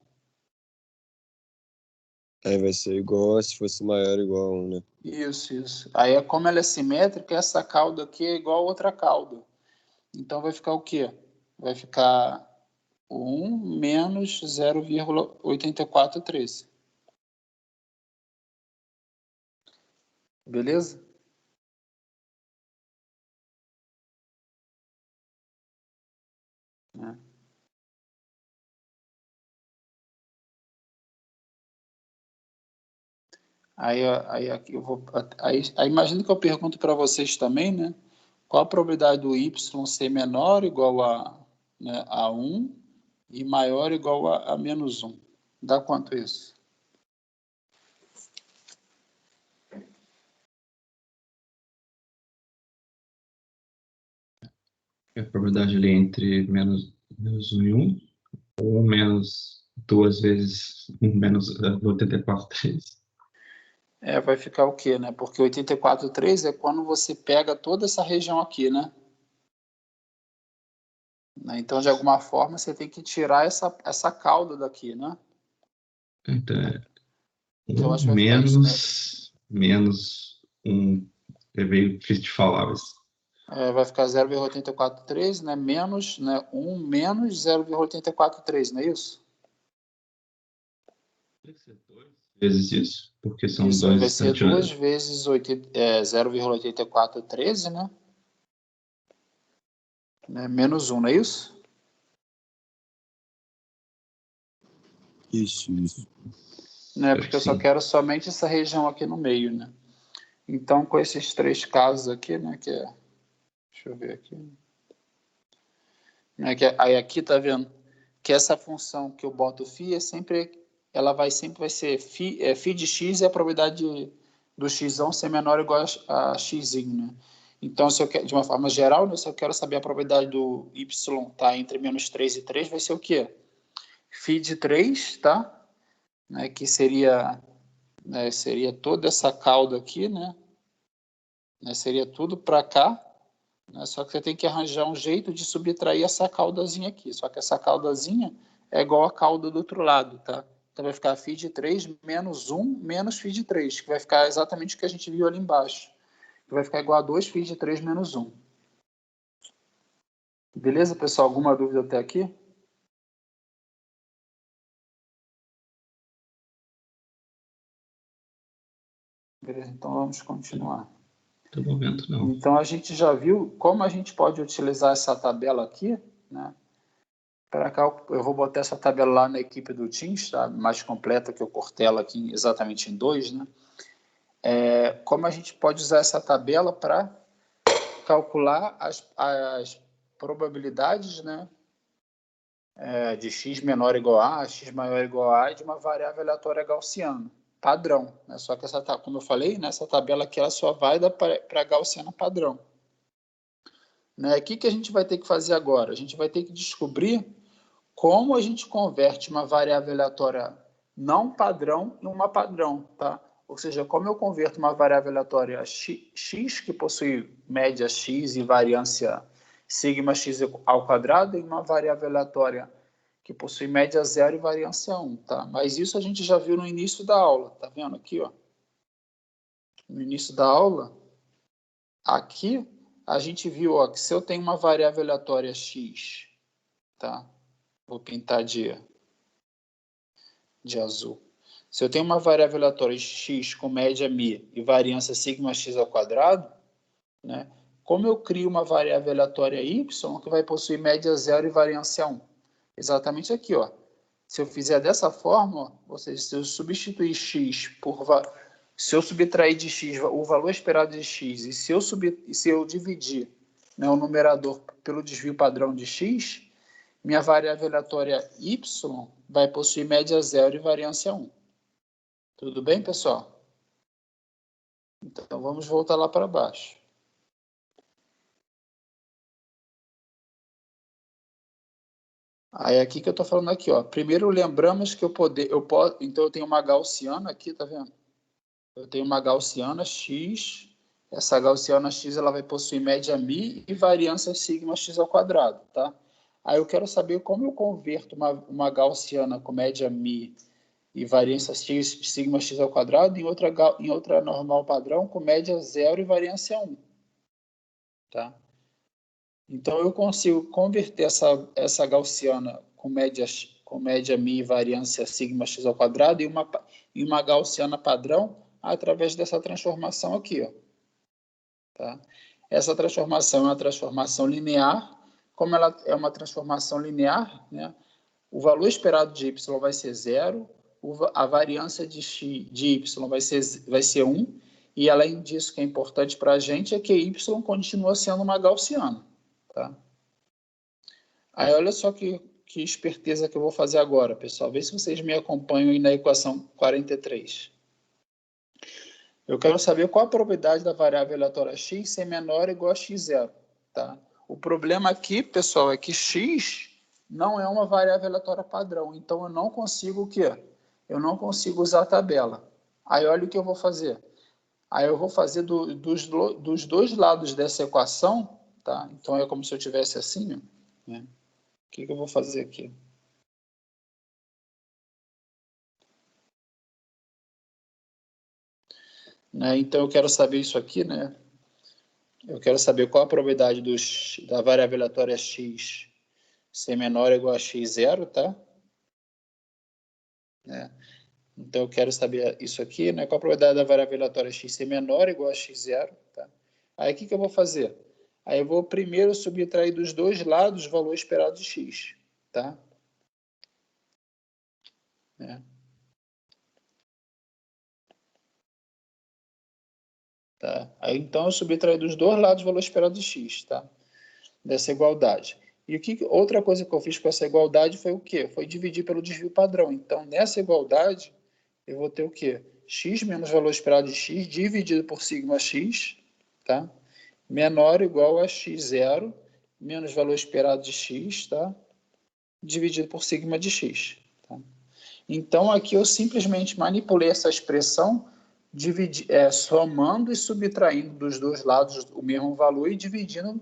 Aí vai ser igual se fosse maior ou igual a 1, né? Isso. Aí, como ela é simétrica, essa cauda aqui é igual a outra cauda. Então, vai ficar o quê? Vai ficar 1 menos 0,8413. Beleza? É. Aqui eu vou. Aí imagina que eu pergunto para vocês também, né? Qual a probabilidade do y ser menor ou igual a, né, a 1 e maior ou igual a menos 1? Dá quanto isso? A probabilidade ali entre menos 1 e 1, ou menos 2 vezes 1 menos 84, 3. Vai ficar o quê, né? Porque 84,3 é quando você pega toda essa região aqui, né? Então, de alguma forma, você tem que tirar essa cauda daqui, né? Então, Então, eu acho 1 que vai ficar isso, né? menos 1, é meio difícil de falar, mas vai ficar 0,843, né? Menos, né? 1 menos 0,843, não é isso? Tem que ser 2 vezes isso, porque são Isso, dois vai ser 2 extrativos. vezes 0,8413, né? Menos 1, não é isso? Isso. Né? Porque eu só Sim. quero somente essa região aqui no meio, né? Então, com esses 3 casos aqui, né? Que é... Deixa eu ver aqui. Né, aí aqui tá vendo que essa função que eu boto φ é sempre, ela sempre vai ser φ de x, e a probabilidade do x ser menor ou igual a x, né? Então, se eu quero, de uma forma geral, né, se eu quero saber a probabilidade do y tá entre menos 3 e 3, vai ser o quê? Φ de 3, tá? Né, que seria toda essa cauda aqui, né? Seria tudo para cá, né? Só que você tem que arranjar um jeito de subtrair essa caudazinha aqui. Só que essa caudazinha é igual a cauda do outro lado, tá? Então vai ficar φ de 3 menos 1 menos φ de 3, que vai ficar exatamente o que a gente viu ali embaixo. Que vai ficar igual a 2 φ de 3 menos 1. Beleza, pessoal? Alguma dúvida até aqui? Beleza, então vamos continuar. No momento, não. Então a gente já viu como a gente pode utilizar essa tabela aqui, né? Para cá eu vou botar essa tabela lá na equipe do Teams, tá? Mais completa, que eu cortei ela aqui exatamente em 2, né? Como a gente pode usar essa tabela para calcular as probabilidades, né? De x menor ou igual a x maior ou igual a de uma variável aleatória gaussiana, padrão, né? Só que essa, como eu falei, né, essa tabela aqui ela só vai para a gaussiana padrão. Né? O que a gente vai ter que fazer agora? A gente vai ter que descobrir como a gente converte uma variável aleatória não padrão em uma padrão, tá? Ou seja, como eu converto uma variável aleatória x, que possui média x e variância sigma x ao quadrado, em uma variável aleatória que possui média 0 e variância 1, tá? Mas isso a gente já viu no início da aula, tá vendo aqui, ó? No início da aula, aqui a gente viu, ó, que se eu tenho uma variável aleatória x, tá? Vou pintar de azul. Se eu tenho uma variável aleatória x com média μ e variância sigma x ao quadrado, né? Como eu crio uma variável aleatória y que vai possuir média 0 e variância 1? Exatamente aqui, ó. Se eu fizer dessa forma, ó, ou seja, se eu substituir x se eu subtrair de x o valor esperado de x e se eu dividir, né, o numerador pelo desvio padrão de x, minha variável aleatória y vai possuir média 0 e variância 1. Tudo bem, pessoal? Então, vamos voltar lá para baixo. Aí, aqui que eu estou falando aqui, ó. Primeiro, lembramos que então, eu tenho uma gaussiana aqui, tá vendo? Eu tenho uma gaussiana x. Essa gaussiana x ela vai possuir média μ e variância sigma x ao quadrado, tá? Aí eu quero saber como eu converto uma gaussiana com média μ e variância x, sigma x ao quadrado em outra normal padrão com média 0 e variância 1. Tá? Então, eu consigo converter essa gaussiana com média μ e variância sigma x ao quadrado em uma gaussiana padrão através dessa transformação aqui. Ó. Tá? Essa transformação é uma transformação linear. Como ela é uma transformação linear, né, o valor esperado de y vai ser 0, a variância de y vai ser 1, e além disso, que é importante para a gente, é que y continua sendo uma gaussiana. Tá? Aí olha só que esperteza que eu vou fazer agora, pessoal. Vê se vocês me acompanham aí na equação 43. Eu quero saber qual a probabilidade da variável aleatória x ser menor ou igual a x0. Tá? O problema aqui, pessoal, é que x não é uma variável aleatória padrão. Então, eu não consigo o quê? Eu não consigo usar a tabela. Aí, olha o que eu vou fazer. Aí, eu vou fazer dos dois lados dessa equação, tá? Então, é como se eu tivesse assim, ó, né? O que eu vou fazer aqui? Né? Então, eu quero saber isso aqui, né? eu quero saber qual a probabilidade da variável aleatória x ser menor ou igual a x0, tá? Então, eu quero saber isso aqui, né? Qual a probabilidade da variável aleatória x ser menor ou igual a x0, tá? Aí, o que eu vou fazer? Aí, eu vou primeiro subtrair dos dois lados o valor esperado de x, tá? Tá? Aí, então, eu subtraio dos dois lados o valor esperado de x, tá? Dessa igualdade. E outra coisa que eu fiz com essa igualdade foi o quê? Foi dividir pelo desvio padrão. Então, nessa igualdade, eu vou ter o quê? X menos o valor esperado de x dividido por sigma x, tá? Menor ou igual a x0 menos o valor esperado de x, tá? Dividido por sigma de x. Tá? Então, aqui eu simplesmente manipulei essa expressão somando e subtraindo dos dois lados o mesmo valor e dividindo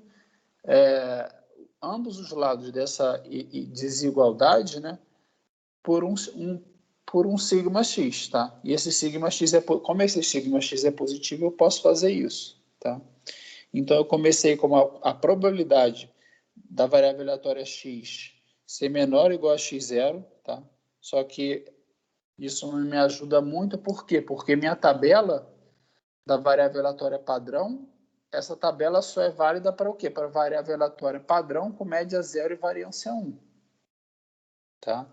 ambos os lados dessa desigualdade, né, por um sigma x, tá? E esse sigma x como esse sigma x é positivo, eu posso fazer isso, tá? Então eu comecei com a probabilidade da variável aleatória x ser menor ou igual a x0, tá? Só que isso não me ajuda muito, por quê? Porque minha tabela da variável aleatória padrão, essa tabela só é válida para o quê? Para a variável aleatória padrão com média 0 e variância 1. Tá?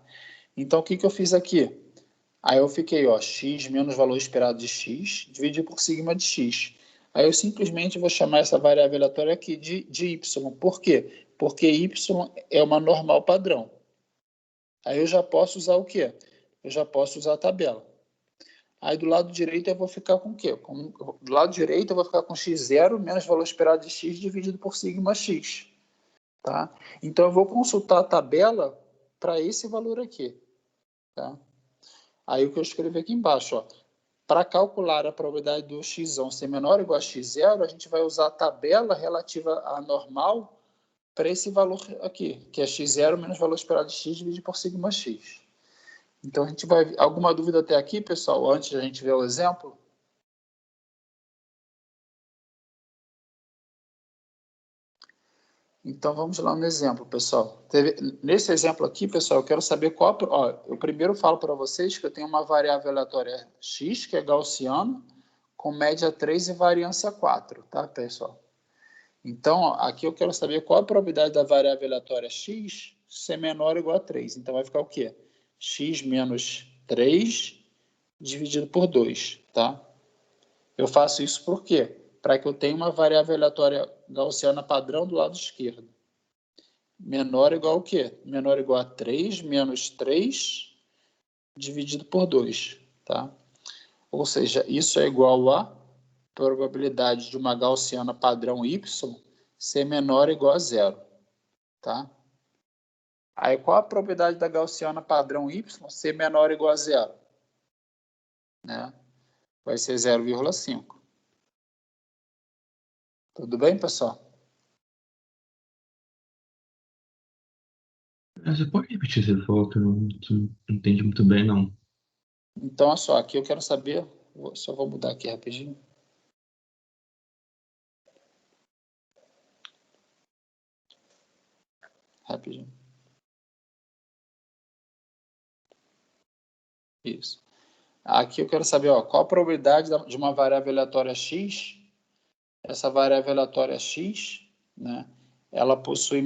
Então, o que eu fiz aqui? Aí eu fiquei, ó, x menos o valor esperado de x, dividir por sigma de x. Aí eu simplesmente vou chamar essa variável aleatória aqui de y. Por quê? Porque y é uma normal padrão. Aí eu já posso usar o quê? Eu já posso usar a tabela. Aí do lado direito eu vou ficar com o quê? Do lado direito eu vou ficar com x0 menos o valor esperado de x dividido por sigma x. Tá? Então eu vou consultar a tabela para esse valor aqui. Tá? Aí o que eu escrevi aqui embaixo, para calcular a probabilidade do x ser menor ou igual a x0, a gente vai usar a tabela relativa à normal para esse valor aqui, que é x0 menos o valor esperado de x dividido por sigma x. Então, a gente vai... Alguma dúvida até aqui, pessoal, antes de a gente ver o exemplo? Então, vamos lá no exemplo, pessoal. Nesse exemplo aqui, pessoal, eu quero saber qual... eu primeiro falo para vocês que eu tenho uma variável aleatória x, que é gaussiana, com média 3 e variância 4, tá, pessoal? Então, aqui eu quero saber qual a probabilidade da variável aleatória x ser menor ou igual a 3. Então, vai ficar o quê? X menos 3 dividido por 2, tá? Eu faço isso por quê? Para que eu tenha uma variável aleatória gaussiana padrão do lado esquerdo. Menor ou igual ao quê? Menor ou igual a 3 menos 3 dividido por 2, tá? Ou seja, isso é igual a probabilidade de uma gaussiana padrão y ser menor ou igual a 0, tá? Aí, qual a probabilidade da gaussiana padrão y ser menor ou igual a 0? Né? Vai ser 0,5. Tudo bem, pessoal? Você pode repetir, se for, que eu não entendi muito bem, não. Então, olha só, aqui eu quero saber... Só vou mudar aqui rapidinho. Rapidinho. Isso. Aqui eu quero saber, ó, qual a probabilidade de uma variável aleatória x. Essa variável aleatória x, né, ela possui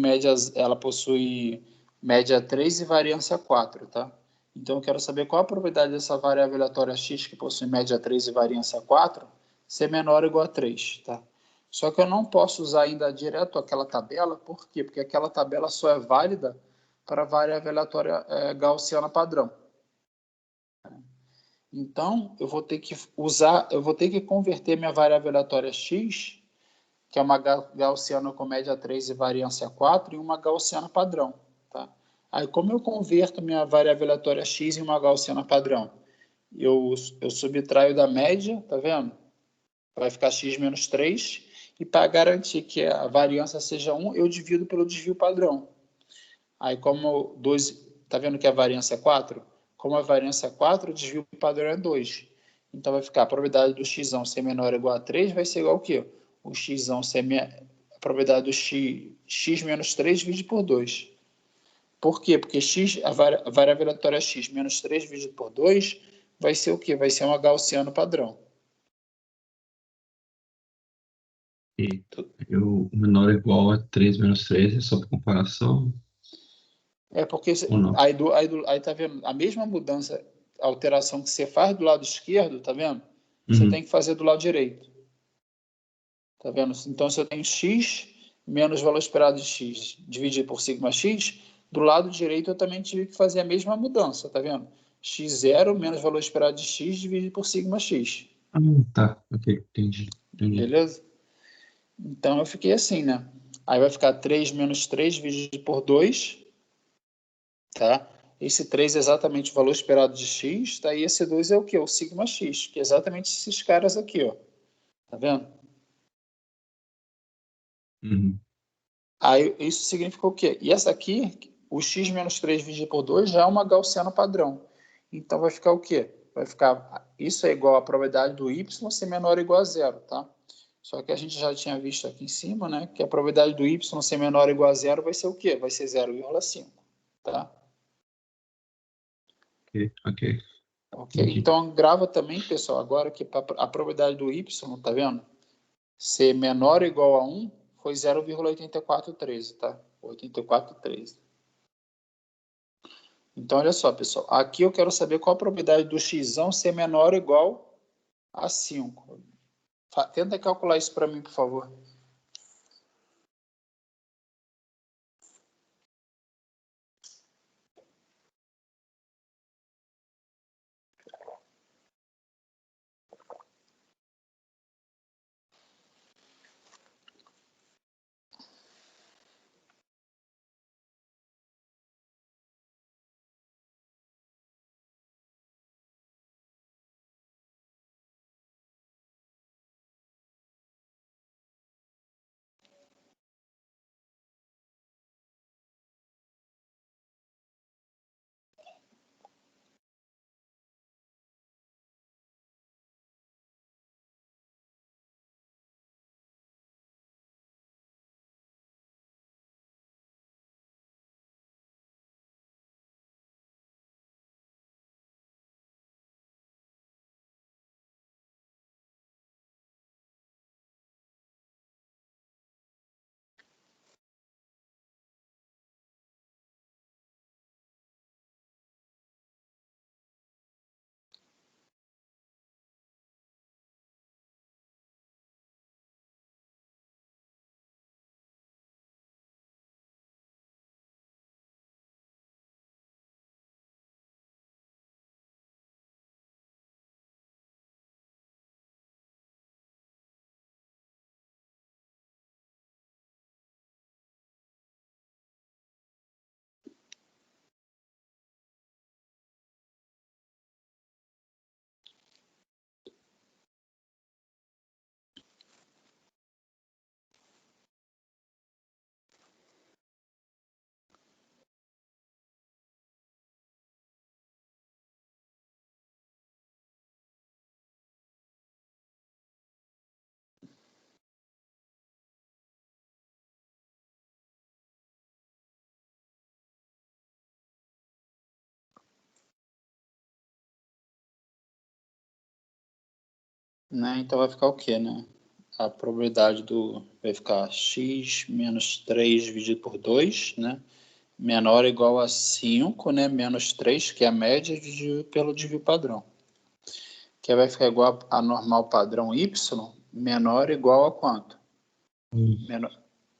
média 3 e variância 4, tá? Então eu quero saber qual a probabilidade dessa variável aleatória x, que possui média 3 e variância 4, ser menor ou igual a 3, tá? Só que eu não posso usar ainda direto aquela tabela, por quê? Porque aquela tabela só é válida para a variável aleatória gaussiana padrão. Então, eu vou ter que converter minha variável aleatória x, que é uma gaussiana com média 3 e variância 4, em uma gaussiana padrão, tá? Aí, como eu converto minha variável aleatória x em uma gaussiana padrão? Eu subtraio da média, tá vendo? Vai ficar x menos 3, e para garantir que a variância seja 1, eu divido pelo desvio padrão. Aí, como 2, tá vendo que a variância é 4? Como a variância é 4, o desvio padrão é 2. Então, vai ficar a probabilidade do x ser menor ou igual a 3, vai ser igual ao quê? o x a probabilidade do x menos 3 dividido por 2. Por quê? Porque a variável aleatória x menos 3 dividido por 2 vai ser o quê? Vai ser uma gaussiano padrão. E o menor ou igual a 3 menos 3 é só para comparação É porque ou não? aí tá vendo? A mesma mudança, a alteração que você faz do lado esquerdo, tá vendo? Você tem que fazer do lado direito. Tá vendo? Então, se eu tenho x menos o valor esperado de x dividido por sigma x, do lado direito eu também tive que fazer a mesma mudança, tá vendo? x0 menos o valor esperado de x dividido por sigma x. Ah, tá. Ok, entendi. Beleza? Então, eu fiquei assim, né? Aí vai ficar 3 menos 3 dividido por 2, tá? Esse 3 é exatamente o valor esperado de x, tá? E esse 2 é o quê? O sigma x, que é exatamente esses caras aqui, ó. Tá vendo? Aí isso significa o quê? E essa aqui, o x menos 3 dividido por 2 já é uma gaussiana padrão. Então vai ficar o quê? Vai ficar, isso é igual à probabilidade do y ser menor ou igual a zero, tá? Só que a gente já tinha visto aqui em cima, né? Que a probabilidade do y ser menor ou igual a zero vai ser o quê? Vai ser 0,5, tá? Ok. Ok? Entendi. Então grava também, pessoal, agora que a probabilidade do y, tá vendo? Ser menor ou igual a 1 foi 0,8413, tá? 8413. Então, olha só, pessoal. Aqui eu quero saber qual a probabilidade do x ser menor ou igual a 5. Tenta calcular isso para mim, por favor. Né? Então vai ficar o quê, né? A probabilidade vai ficar x menos 3 dividido por 2, né? Menor ou igual a 5, né? Menos 3, que é a média, dividido pelo desvio padrão. Que vai ficar igual a normal padrão y, menor ou igual a quanto?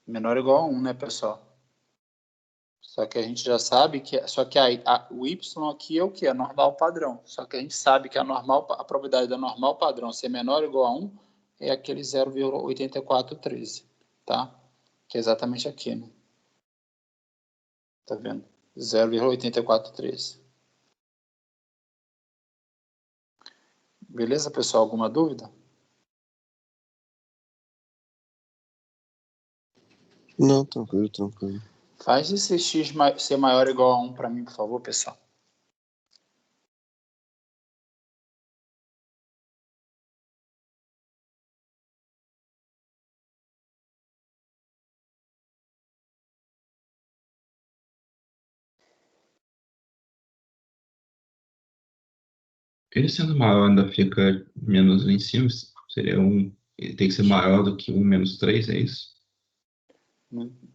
Menor ou igual a 1, né, pessoal? Só que a gente já sabe que o y aqui é o que? É normal padrão. Só que a gente sabe que a probabilidade da normal padrão ser menor ou igual a 1 é aquele 0,8413, tá? Que é exatamente aqui, né? Tá vendo? 0,8413. Beleza, pessoal? Alguma dúvida? Não, tranquilo, tranquilo. Faz esse x ser maior ou igual a 1 para mim, por favor, pessoal. Ele sendo maior ainda fica menos lá em cima, seria um. Ele tem que ser maior do que 1 menos 3, é isso?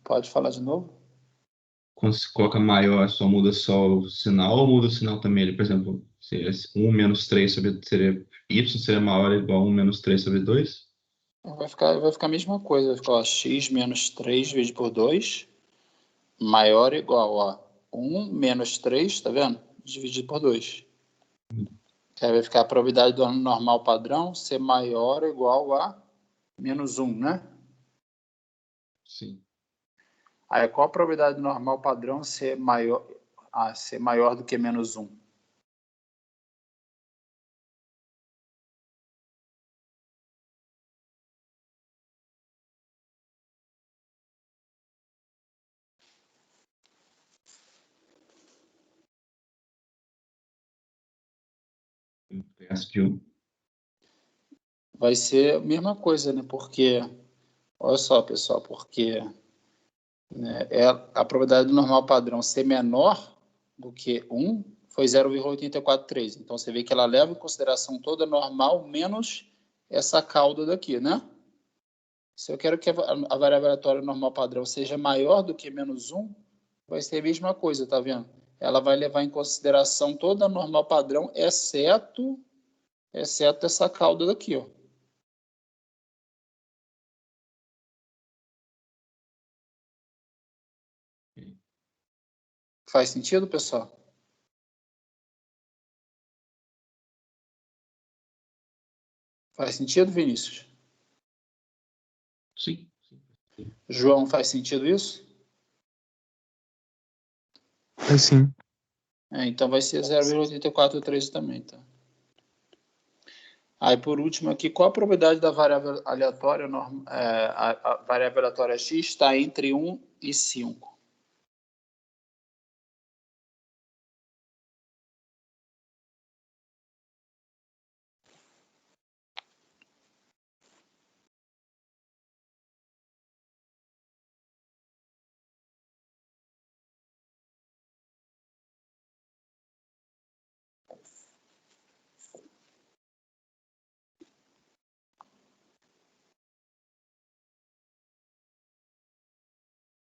Pode falar de novo? Quando se coloca maior, só o sinal ou muda o sinal também? Ele, por exemplo, seria 1 menos 3 sobre. Seria, y seria maior ou igual a 1 menos 3 sobre 2? Vai ficar a mesma coisa. Vai ficar ó, x menos 3 vezes por 2 maior ou igual a 1 menos 3, tá vendo? Dividido por 2. Aí vai ficar a probabilidade do normal padrão ser maior ou igual a menos 1, né? Sim. Aí qual a probabilidade do normal padrão ser maior do que menos 1? Essa de 1. Vai ser a mesma coisa, né? Porque, olha só, pessoal, porque né, a probabilidade do normal padrão ser menor do que 1 foi 0,843. Então, você vê que ela leva em consideração toda a normal menos essa cauda daqui, né? Se eu quero que a variável aleatória normal padrão seja maior do que menos 1, vai ser a mesma coisa, tá vendo? Ela vai levar em consideração toda a normal padrão, exceto essa cauda daqui, ó. Faz sentido, pessoal? Faz sentido, Vinícius? Sim. João, faz sentido isso? É sim. Então vai ser 0,843 também, tá? Aí, por último aqui, qual a probabilidade da variável aleatória, a variável aleatória x está entre 1 e 5?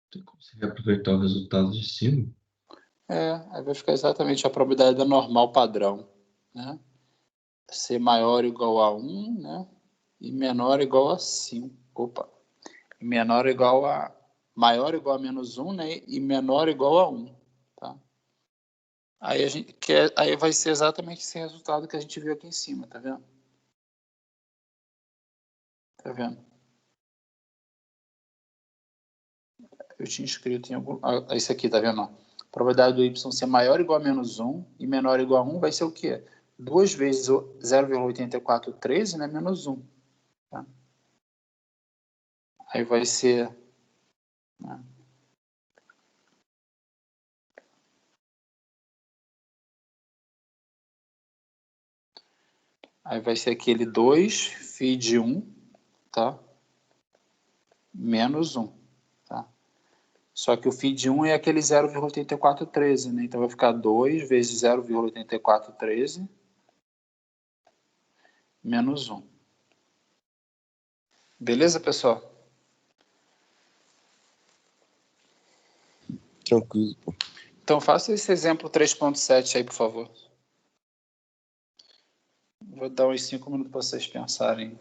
Tem como você reaproveitar o resultado de cima? Aí vai ficar exatamente a probabilidade da normal padrão, né? Ser maior ou igual a 1, né? E menor ou igual a 5. Opa. E menor ou igual a... Maior ou igual a menos 1, né? E menor ou igual a 1, tá? Aí vai ser exatamente esse resultado que a gente viu aqui em cima, tá vendo? Tá vendo? Eu tinha escrito em algum... Isso aqui, tá vendo? A probabilidade do y ser maior ou igual a menos 1 e menor ou igual a 1 vai ser o quê? 2 vezes 0,8413, né? Menos 1. Tá? Aí vai ser... Né? Aí vai ser aquele 2 φ de 1, tá? Menos 1, tá? Só que o φ de 1 é aquele 0,8413, né? Então vai ficar 2 vezes 0,8413 menos 1. Beleza, pessoal? Tranquilo, pô. Então faça esse exemplo 3.7 aí, por favor. Vou dar uns 5 minutos para vocês pensarem.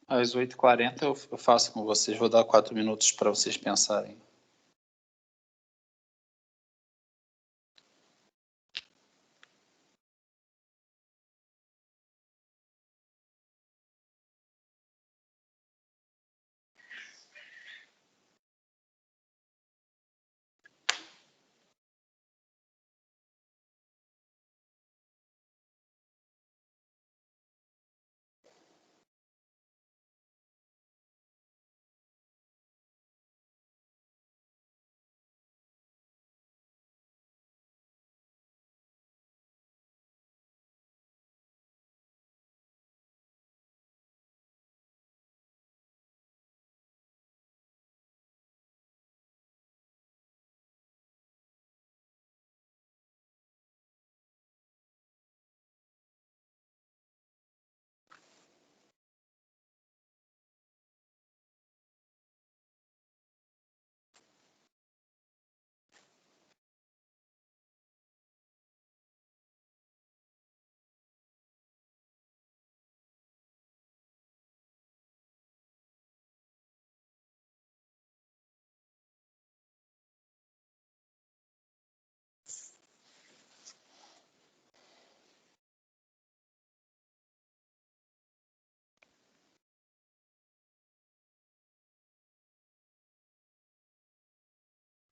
Às 8h40 eu faço com vocês. Vou dar 4 minutos para vocês pensarem.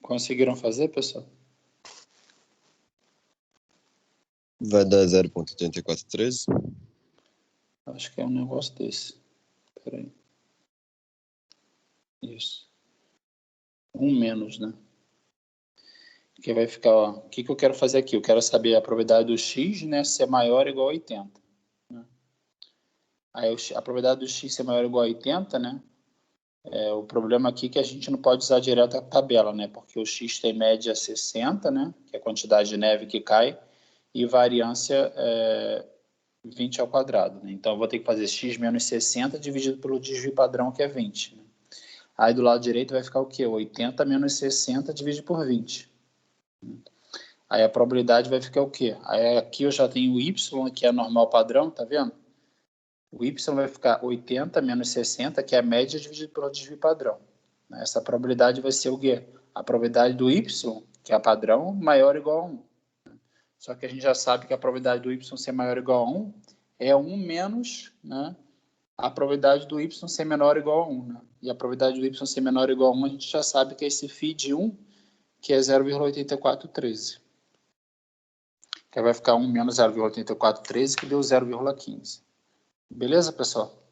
Conseguiram fazer, pessoal? Vai dar 0,8413? Acho que é um negócio desse. Espera aí. Isso. 1 menos, né? Que vai ficar, ó. O que eu quero fazer aqui? Eu quero saber a probabilidade do x, né, ser maior ou igual a 80. Né? Aí a probabilidade do x ser maior ou igual a 80, né? O problema aqui é que a gente não pode usar direto a tabela, né? Porque o x tem média 60, né? Que é a quantidade de neve que cai, e variância 20 ao quadrado. Né? Então, eu vou ter que fazer x menos 60 dividido pelo desvio padrão, que é 20. Né? Aí, do lado direito, vai ficar o quê? 80 menos 60 dividido por 20. Aí, a probabilidade vai ficar o quê? Aí, aqui eu já tenho o y, que é normal padrão, tá vendo? O y vai ficar 80 menos 60, que é a média dividido pelo desvio padrão. Essa probabilidade vai ser o quê? A probabilidade do y, que é padrão, maior ou igual a 1. Só que a gente já sabe que a probabilidade do y ser maior ou igual a 1 é 1 menos, né, a probabilidade do y ser menor ou igual a 1. Né? E a probabilidade do y ser menor ou igual a 1 a gente já sabe que é esse φ de 1, que é 0,8413. Que vai ficar 1 menos 0,8413, que deu 0,15. Beleza, pessoal?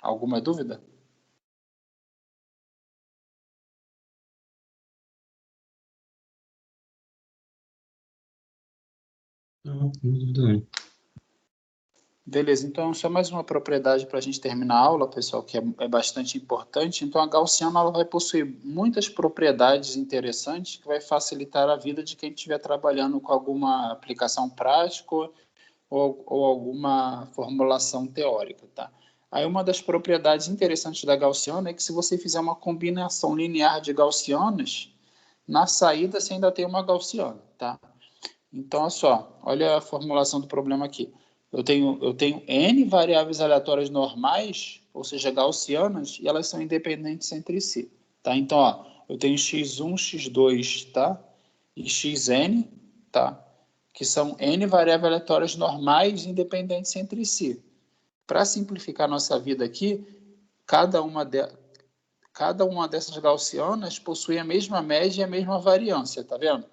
Alguma dúvida? Não dúvida não. Beleza, então só mais uma propriedade para a gente terminar a aula, pessoal, que é bastante importante. Então, a gaussiana ela vai possuir muitas propriedades interessantes que vai facilitar a vida de quem estiver trabalhando com alguma aplicação prática ou alguma formulação teórica, tá? Aí, uma das propriedades interessantes da gaussiana é que se você fizer uma combinação linear de gaussianas, na saída você ainda tem uma gaussiana, tá? Então, olha só, olha a formulação do problema aqui. Eu tenho N variáveis aleatórias normais, ou seja, gaussianas, e elas são independentes entre si. Tá? Então, ó, eu tenho x1, x2, tá? E xn, tá? Que são N variáveis aleatórias normais independentes entre si. Para simplificar a nossa vida aqui, cada uma dessas gaussianas possui a mesma média e a mesma variância, tá vendo?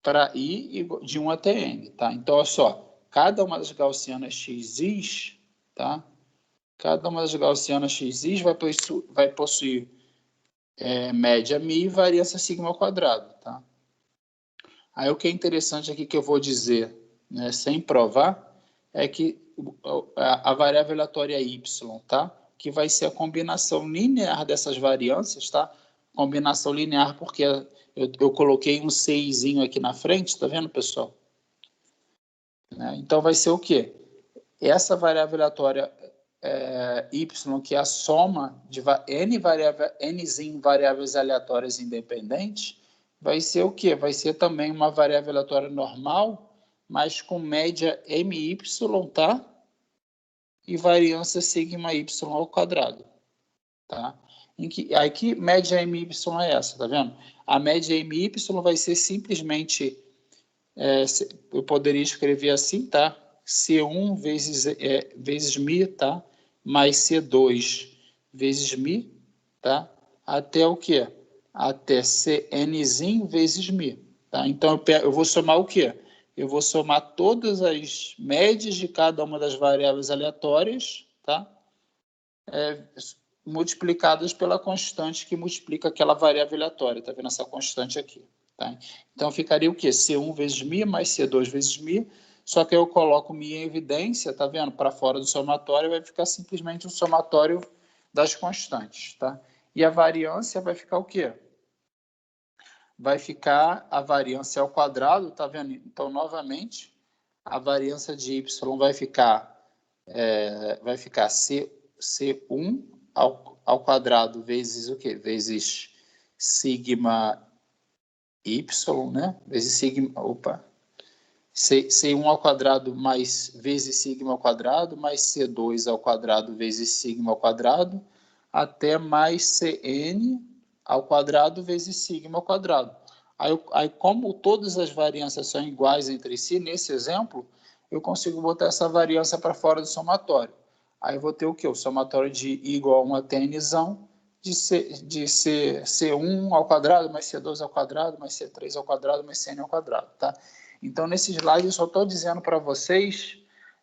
Para I de 1 até N, tá? Então, olha só, cada uma das gaussianas xis, tá? Cada uma das gaussianas xis vai possuir média μ e variância sigma ao quadrado, tá? Aí o que é interessante aqui que eu vou dizer, né, sem provar, é que a variável aleatória y, tá? Que vai ser a combinação linear dessas variâncias, tá? Combinação linear porque eu coloquei um 6zinho aqui na frente, tá vendo, pessoal? Né? Então, vai ser o quê? Essa variável aleatória y, que é a soma de nzinho variáveis aleatórias independentes, vai ser o quê? Vai ser também uma variável aleatória normal, mas com média my, tá? e variância sigma y ao quadrado. Tá? Aí que média MY é essa, tá vendo? A média MY vai ser simplesmente, eu poderia escrever assim, tá? C1 vezes μ, tá? Mais C2 vezes μ, tá? Até o quê? Até Cnzinho vezes μ, tá? Então, eu vou somar o quê? Eu vou somar todas as médias de cada uma das variáveis aleatórias, tá? Multiplicadas pela constante que multiplica aquela variável aleatória. Tá vendo essa constante aqui? Tá? Então, ficaria o quê? C1 vezes μ mais C2 vezes μ, só que eu coloco μ em evidência, tá vendo? Para fora do somatório, vai ficar simplesmente um somatório das constantes, tá? E a variância vai ficar o quê? Vai ficar a variância ao quadrado, tá vendo? Então, novamente, a variância de y vai ficar C1 ao quadrado vezes o quê? Vezes sigma y, né? Vezes sigma, C1 ao quadrado mais vezes sigma ao quadrado, mais C2 ao quadrado vezes sigma ao quadrado, até mais Cn ao quadrado vezes sigma ao quadrado. Aí, como todas as variâncias são iguais entre si, nesse exemplo, eu consigo botar essa variância para fora do somatório. Aí eu vou ter o quê? O somatório de I igual a 1 até Nzão, de C1 ao quadrado, mais C2 ao quadrado, mais C3 ao quadrado, mais Cn ao quadrado, tá? Então, nesse slide, eu só estou dizendo para vocês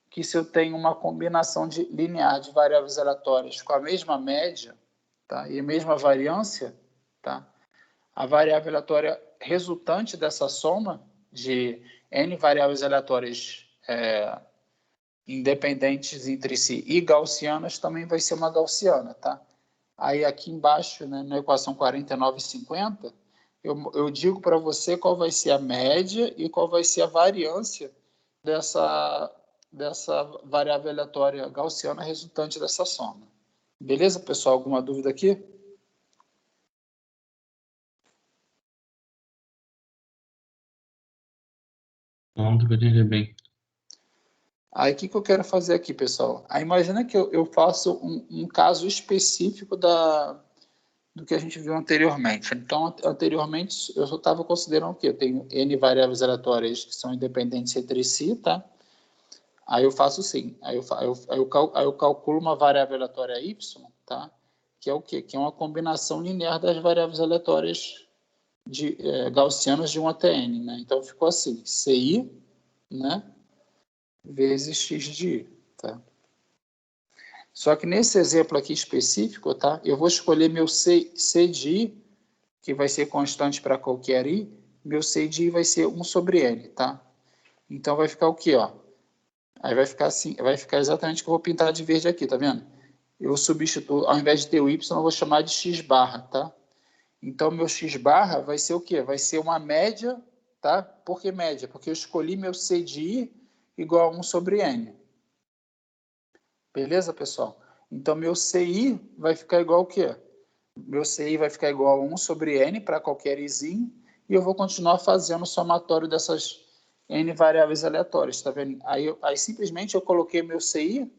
que se eu tenho uma combinação linear de variáveis aleatórias com a mesma média, tá? E a mesma variância, tá? A variável aleatória resultante dessa soma de N variáveis aleatórias independentes entre si e gaussianas também vai ser uma gaussiana, tá? Aí aqui embaixo, né, na equação 49 e 50, eu digo para você qual vai ser a média e qual vai ser a variância dessa variável aleatória gaussiana resultante dessa soma. Beleza, pessoal? Alguma dúvida aqui? Não, deu para entender bem. Aí, o que eu quero fazer aqui, pessoal? Aí, imagina que eu faço um caso específico do que a gente viu anteriormente. Então, anteriormente, eu só estava considerando o quê? Eu tenho N variáveis aleatórias que são independentes entre si, tá? Aí eu faço assim, aí eu calculo uma variável aleatória y, tá? Que é o quê? Que é uma combinação linear das variáveis aleatórias gaussianas de 1 até n, né? Então, ficou assim, CI, né? Vezes x de i, tá? Só que nesse exemplo aqui específico, tá? Eu vou escolher meu C de i, que vai ser constante para qualquer i, meu C de i vai ser 1 sobre n, tá? Então vai ficar o quê, ó? Aí vai ficar assim, vai ficar exatamente o que eu vou pintar de verde aqui, tá vendo? Eu substituo, ao invés de ter o y, eu vou chamar de x barra, tá? Então meu x barra vai ser o quê? Vai ser uma média, tá? Por que média? Porque eu escolhi meu C de i igual a 1 sobre n. Beleza, pessoal? Então, meu CI vai ficar igual ao quê? Meu CI vai ficar igual a 1 sobre n para qualquer izinho, e eu vou continuar fazendo o somatório dessas n variáveis aleatórias, tá vendo? Aí simplesmente eu coloquei meu CI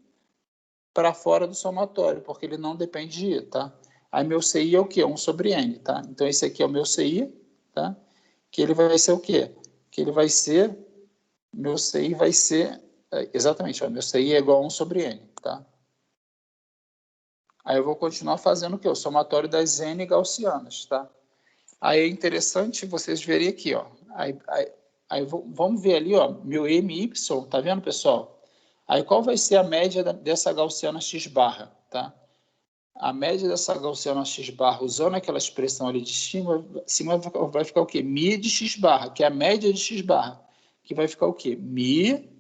para fora do somatório, porque ele não depende de i, tá? Aí meu CI é o quê? 1 sobre n, tá? Então, esse aqui é o meu CI, tá? Que ele vai ser o quê? Que ele vai ser, meu CI vai ser, exatamente, ó, meu CI é igual a 1 sobre n, tá? Aí eu vou continuar fazendo o quê? O somatório das n gaussianas, tá? Aí é interessante vocês verem aqui, ó. Vamos ver ali, ó, meu MY, tá vendo, pessoal? Aí qual vai ser a média dessa gaussiana x barra, tá? A média dessa gaussiana x barra, usando aquela expressão ali de cima vai ficar o quê? Mi de x barra, que é a média de x barra, que vai ficar o quê? Mi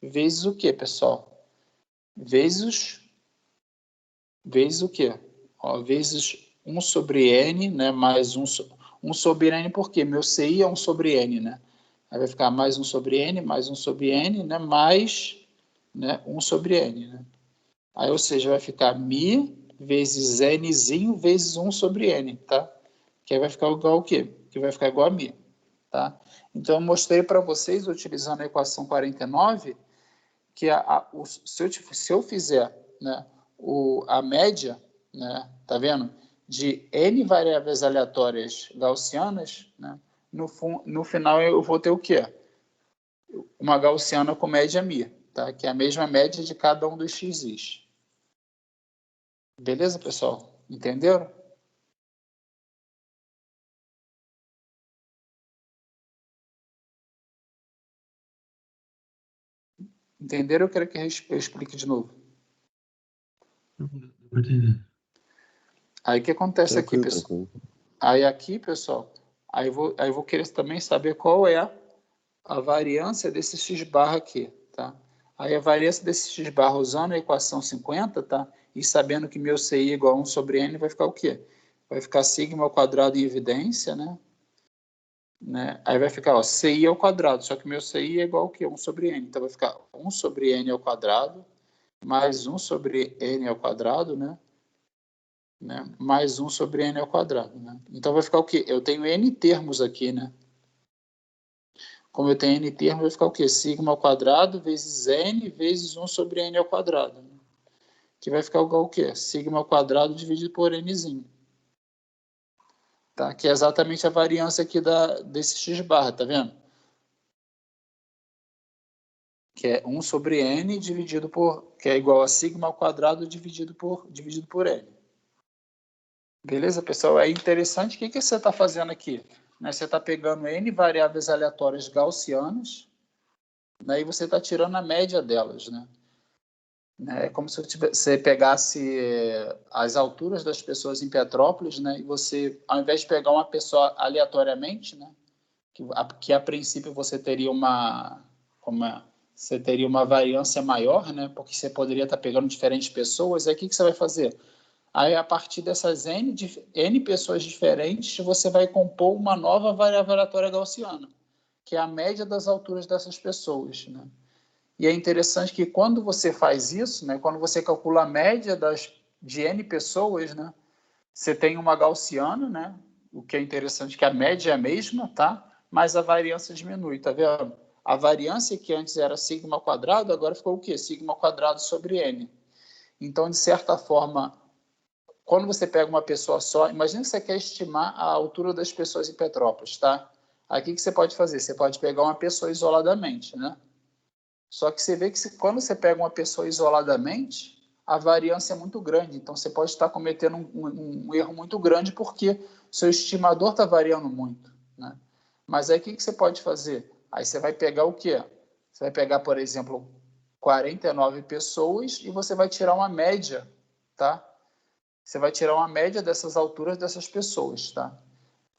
vezes o quê, pessoal? Vezes o quê? Ó, vezes 1 sobre n, né? Mais 1 sobre n, por quê? Meu CI é 1 sobre n, né? Aí vai ficar mais 1 sobre n, mais 1 sobre n, né? Mais, né? 1 sobre n, né? Aí, ou seja, vai ficar mi vezes nzinho vezes 1 sobre n, tá? Que aí vai ficar igual ao quê? Que vai ficar igual a mi, tá? Então, eu mostrei para vocês, utilizando a equação 49, que se eu fizer, né, a média, né, tá vendo? De N variáveis aleatórias gaussianas, né, no final eu vou ter o quê? Uma gaussiana com média μ, tá? Que é a mesma média de cada um dos x's. Beleza, pessoal? Entenderam? Entenderam? Eu quero que eu explique de novo. Vou entender. Aí o que acontece aqui, Tranquilo, pessoal? tranquilo. Aí aqui, pessoal, aí eu vou querer também saber qual é a variância desse x barra aqui, tá? Aí a variância desse x barra usando a equação 50, tá? E sabendo que meu CI é igual a 1 sobre n, vai ficar o quê? Vai ficar sigma ao quadrado em evidência, né? Aí vai ficar, ó, CI ao quadrado, só que meu CI é igual ao quê? 1 sobre n. Então vai ficar 1 sobre n ao quadrado, mais 1 sobre n ao quadrado, né? Mais 1 sobre n ao quadrado, né? Então vai ficar o quê? Eu tenho n termos aqui, né? Como eu tenho n termos, vai ficar o quê? Sigma ao quadrado vezes n vezes 1 sobre n ao quadrado. Né? Que vai ficar igual ao quê? Sigma ao quadrado dividido por nzinho. Tá? Que é exatamente a variância aqui desse x barra, tá vendo? Que é 1 sobre n dividido por... que é igual a sigma ao quadrado dividido por n. Beleza, pessoal? É interessante. O que você está fazendo aqui? Você está pegando n variáveis aleatórias gaussianas, né, e você está tirando a média delas, né? É como se você pegasse as alturas das pessoas em Petrópolis, né, e você, ao invés de pegar uma pessoa aleatoriamente, né, que a princípio você teria você teria uma variância maior, né, porque você poderia estar pegando diferentes pessoas, aí o que você vai fazer? Aí, a partir dessas N pessoas diferentes, você vai compor uma nova variável aleatória gaussiana, que é a média das alturas dessas pessoas, né? E é interessante que quando você faz isso, né, quando você calcula a média de N pessoas, né, você tem uma gaussiana, né, o que é interessante que a média é a mesma, tá? Mas a variância diminui, tá vendo? A variância que antes era sigma ao quadrado, agora ficou o quê? Sigma ao quadrado sobre N. Então, de certa forma, quando você pega uma pessoa só, imagina que você quer estimar a altura das pessoas em Petrópolis, tá? Aí o que você pode fazer? Você pode pegar uma pessoa isoladamente, né? Só que você vê que quando você pega uma pessoa isoladamente, a variância é muito grande. Então, você pode estar cometendo um erro muito grande porque seu estimador está variando muito, né? Mas aí o que você pode fazer? Aí você vai pegar o quê? Você vai pegar, por exemplo, 49 pessoas e você vai tirar uma média, tá? Você vai tirar uma média dessas alturas dessas pessoas, tá?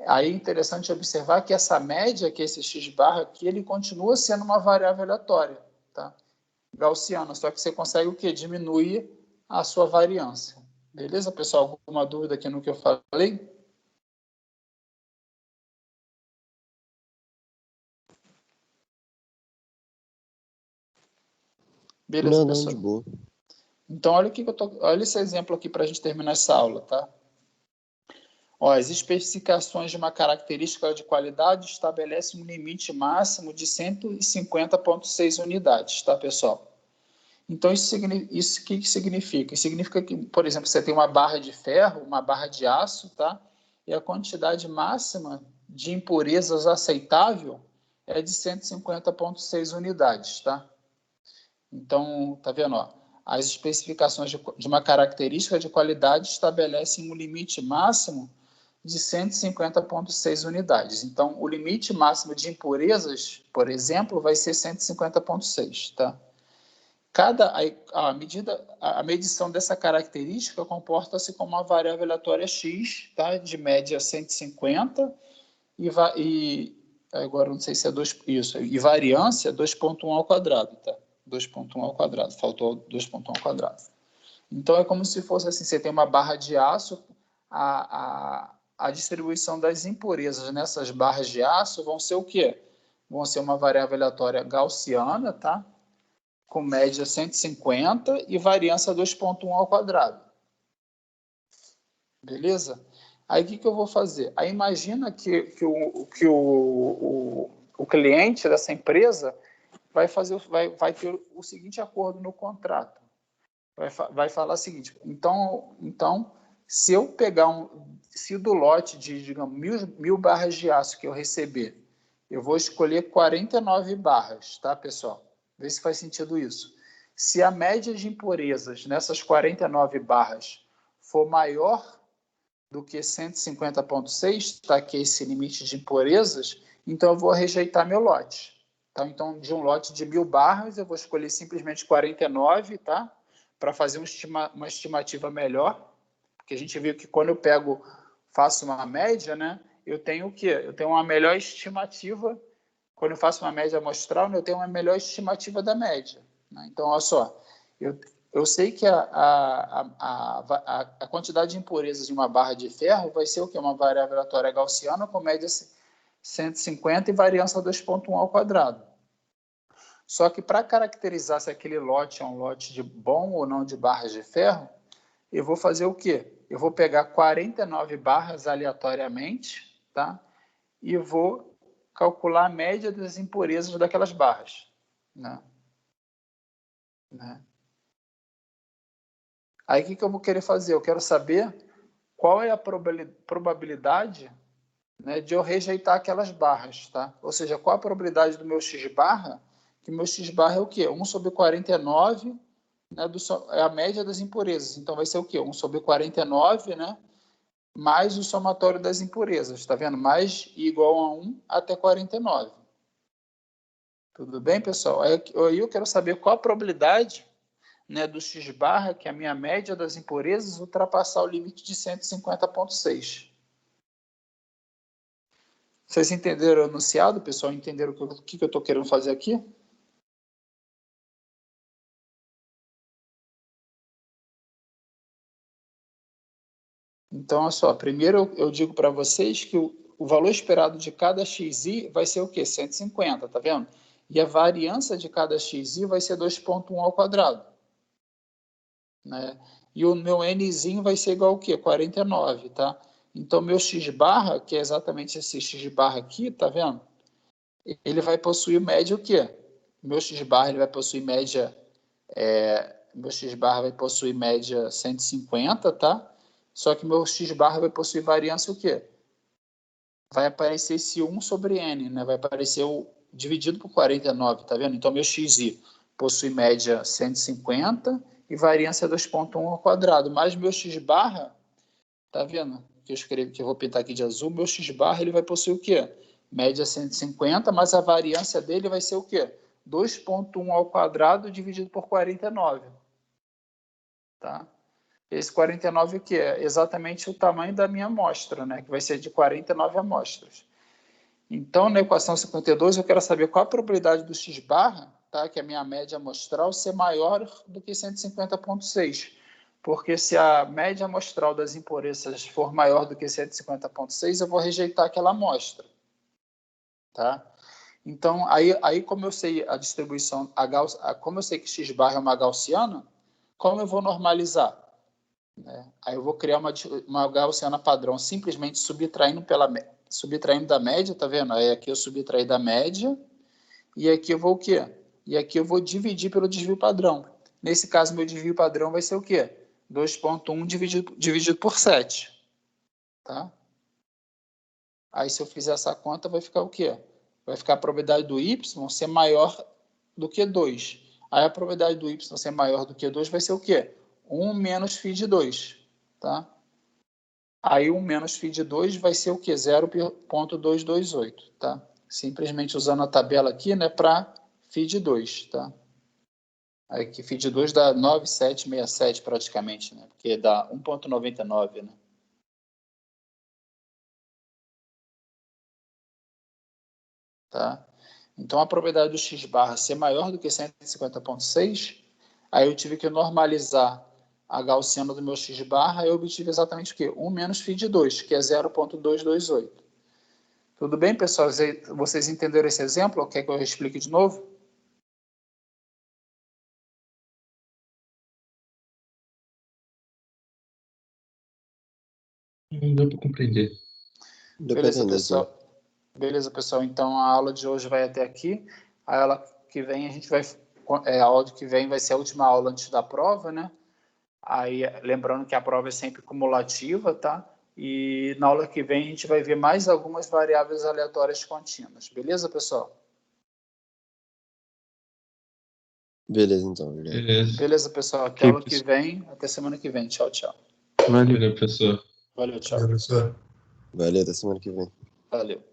Aí é interessante observar que essa média, que esse x barra aqui, ele continua sendo uma variável aleatória, tá? Gaussiana, só que você consegue o quê? Diminuir a sua variância. Beleza, pessoal? Alguma dúvida aqui no que eu falei? Beleza, Não, pessoal? de boa. Então, olha esse exemplo aqui para a gente terminar essa aula, tá? Ó, as especificações de uma característica de qualidade estabelecem um limite máximo de 150,6 unidades, tá, pessoal? Então, isso o que significa? Significa que, por exemplo, você tem uma barra de ferro, uma barra de aço, tá? E a quantidade máxima de impurezas aceitável é de 150,6 unidades, tá? Então, tá vendo? Ó, as especificações de uma característica de qualidade estabelecem um limite máximo de 150,6 unidades. Então, o limite máximo de impurezas, por exemplo, vai ser 150,6, tá? A medição dessa característica comporta-se como uma variável aleatória x, tá? De média 150 e agora não sei se é e variância 2,1 ao quadrado, tá? 2,1 ao quadrado, faltou 2,1 ao quadrado. Então é como se fosse assim, você tem uma barra de aço, a distribuição das impurezas nessas barras de aço vão ser o quê? Vão ser uma variável aleatória gaussiana, tá? Com média 150 e variância 2,1 ao quadrado. Beleza? Aí o que eu vou fazer? Aí imagina que o cliente dessa empresa vai ter o seguinte acordo no contrato. Vai falar o seguinte, então se eu pegar se do lote de, digamos, 1.000 barras de aço que eu receber, eu vou escolher 49 barras, tá, pessoal? Vê se faz sentido isso. Se a média de impurezas nessas 49 barras for maior do que 150,6, tá, que é esse limite de impurezas, então eu vou rejeitar meu lote. Tá? Então, de um lote de 1.000 barras, eu vou escolher simplesmente 49, tá? Para fazer uma estimativa melhor, porque a gente viu que quando eu faço uma média, né, eu tenho o quê? Eu tenho uma melhor estimativa. Quando eu faço uma média amostral, eu tenho uma melhor estimativa da média. Né? Então, olha só, eu sei que a quantidade de impurezas de uma barra de ferro vai ser o quê? Uma variável aleatória gaussiana com média 150 e variância 2,1 ao quadrado. Só que para caracterizar se aquele lote é um lote de bom ou não de barras de ferro, eu vou fazer o quê? Eu vou pegar 49 barras aleatoriamente, tá? E vou calcular a média das impurezas daquelas barras. Né? Aí, o que eu vou querer fazer? Eu quero saber qual é a probabilidade, né, de eu rejeitar aquelas barras. Tá? Ou seja, qual a probabilidade do meu x-barra? Que meu x-barra é o quê? 1 sobre 49, né, é a média das impurezas. Então, vai ser o quê? 1 sobre 49, né, mais o somatório das impurezas. Está vendo? Mais igual a 1 até 49. Tudo bem, pessoal? Aí eu quero saber qual a probabilidade, né, do x-barra, que é a minha média das impurezas, ultrapassar o limite de 150,6. Vocês entenderam o enunciado, pessoal? Entenderam o que eu estou querendo fazer aqui? Então, olha só, primeiro eu digo para vocês que o valor esperado de cada xi vai ser o quê? 150, tá vendo? E a variância de cada xi vai ser 2,1 ao quadrado. Né? E o meu nzinho vai ser igual ao quê? 49, tá? Então, meu x-barra, que é exatamente esse x-barra aqui, tá vendo? Ele vai possuir média o quê? Meu x-barra ele vai possuir média... meu x-barra vai possuir média 150, tá? Só que meu x-barra vai possuir variância o quê? Vai aparecer esse 1 sobre n, né? Vai aparecer o dividido por 49, tá vendo? Então, meu xi possui média 150 e variância 2,1 ao quadrado. Mais meu x-barra, tá vendo? Que eu escrevi, que eu vou pintar aqui de azul, meu x-barra ele vai possuir o quê? Média 150, mas a variância dele vai ser o quê? 2,1 ao quadrado dividido por 49. Tá? Esse 49 o que é? Exatamente o tamanho da minha amostra, né? Que vai ser de 49 amostras. Então, na equação 52, eu quero saber qual a probabilidade do x-barra, tá? Que é a minha média amostral, ser maior do que 150,6. Porque se a média amostral das impurezas for maior do que 150,6, eu vou rejeitar aquela amostra. Tá? Então, aí como eu sei a distribuição, como eu sei que x-barra é uma gaussiana, como eu vou normalizar? Aí eu vou criar uma gaussiana padrão simplesmente subtraindo da média, tá vendo? Aí aqui eu subtraí da média e aqui eu vou o quê? E aqui eu vou dividir pelo desvio padrão. Nesse caso, meu desvio padrão vai ser o quê? 2,1 dividido por 7. Tá? Aí se eu fizer essa conta, vai ficar o quê? Vai ficar a probabilidade do y ser maior do que 2. Aí a probabilidade do y ser maior do que 2 vai ser o quê? 1 menos φ de 2. Tá? Aí 1 menos φ de 2 vai ser o quê? 0,228. Tá? Simplesmente usando a tabela aqui, né, para φ de 2. Tá? Aí aqui φ de 2 dá 9,767 praticamente, né? Porque dá 1,99, né? Tá? Então, a probabilidade do x-barra ser maior do que 150,6, aí eu tive que normalizar a gaussiana do meu x-barra, eu obtive exatamente o quê? 1 menos φ de 2, que é 0,228. Tudo bem, pessoal? Vocês entenderam esse exemplo? Ou quer que eu explique de novo? Não deu para compreender. Deu pra entender, sim. Beleza, pessoal. Então, a aula de hoje vai até aqui. A que vem a gente vai... a aula que vem vai ser a última aula antes da prova, né? Aí, lembrando que a prova é sempre cumulativa, tá? E na aula que vem a gente vai ver mais algumas variáveis aleatórias contínuas. Beleza, pessoal? Beleza, então. Obrigado. Beleza. Beleza, pessoal. Até Ok, aula que vem. Até semana que vem. Tchau, tchau. Valeu. Valeu, professor. Valeu, tchau. Professor. Valeu, até semana que vem. Valeu.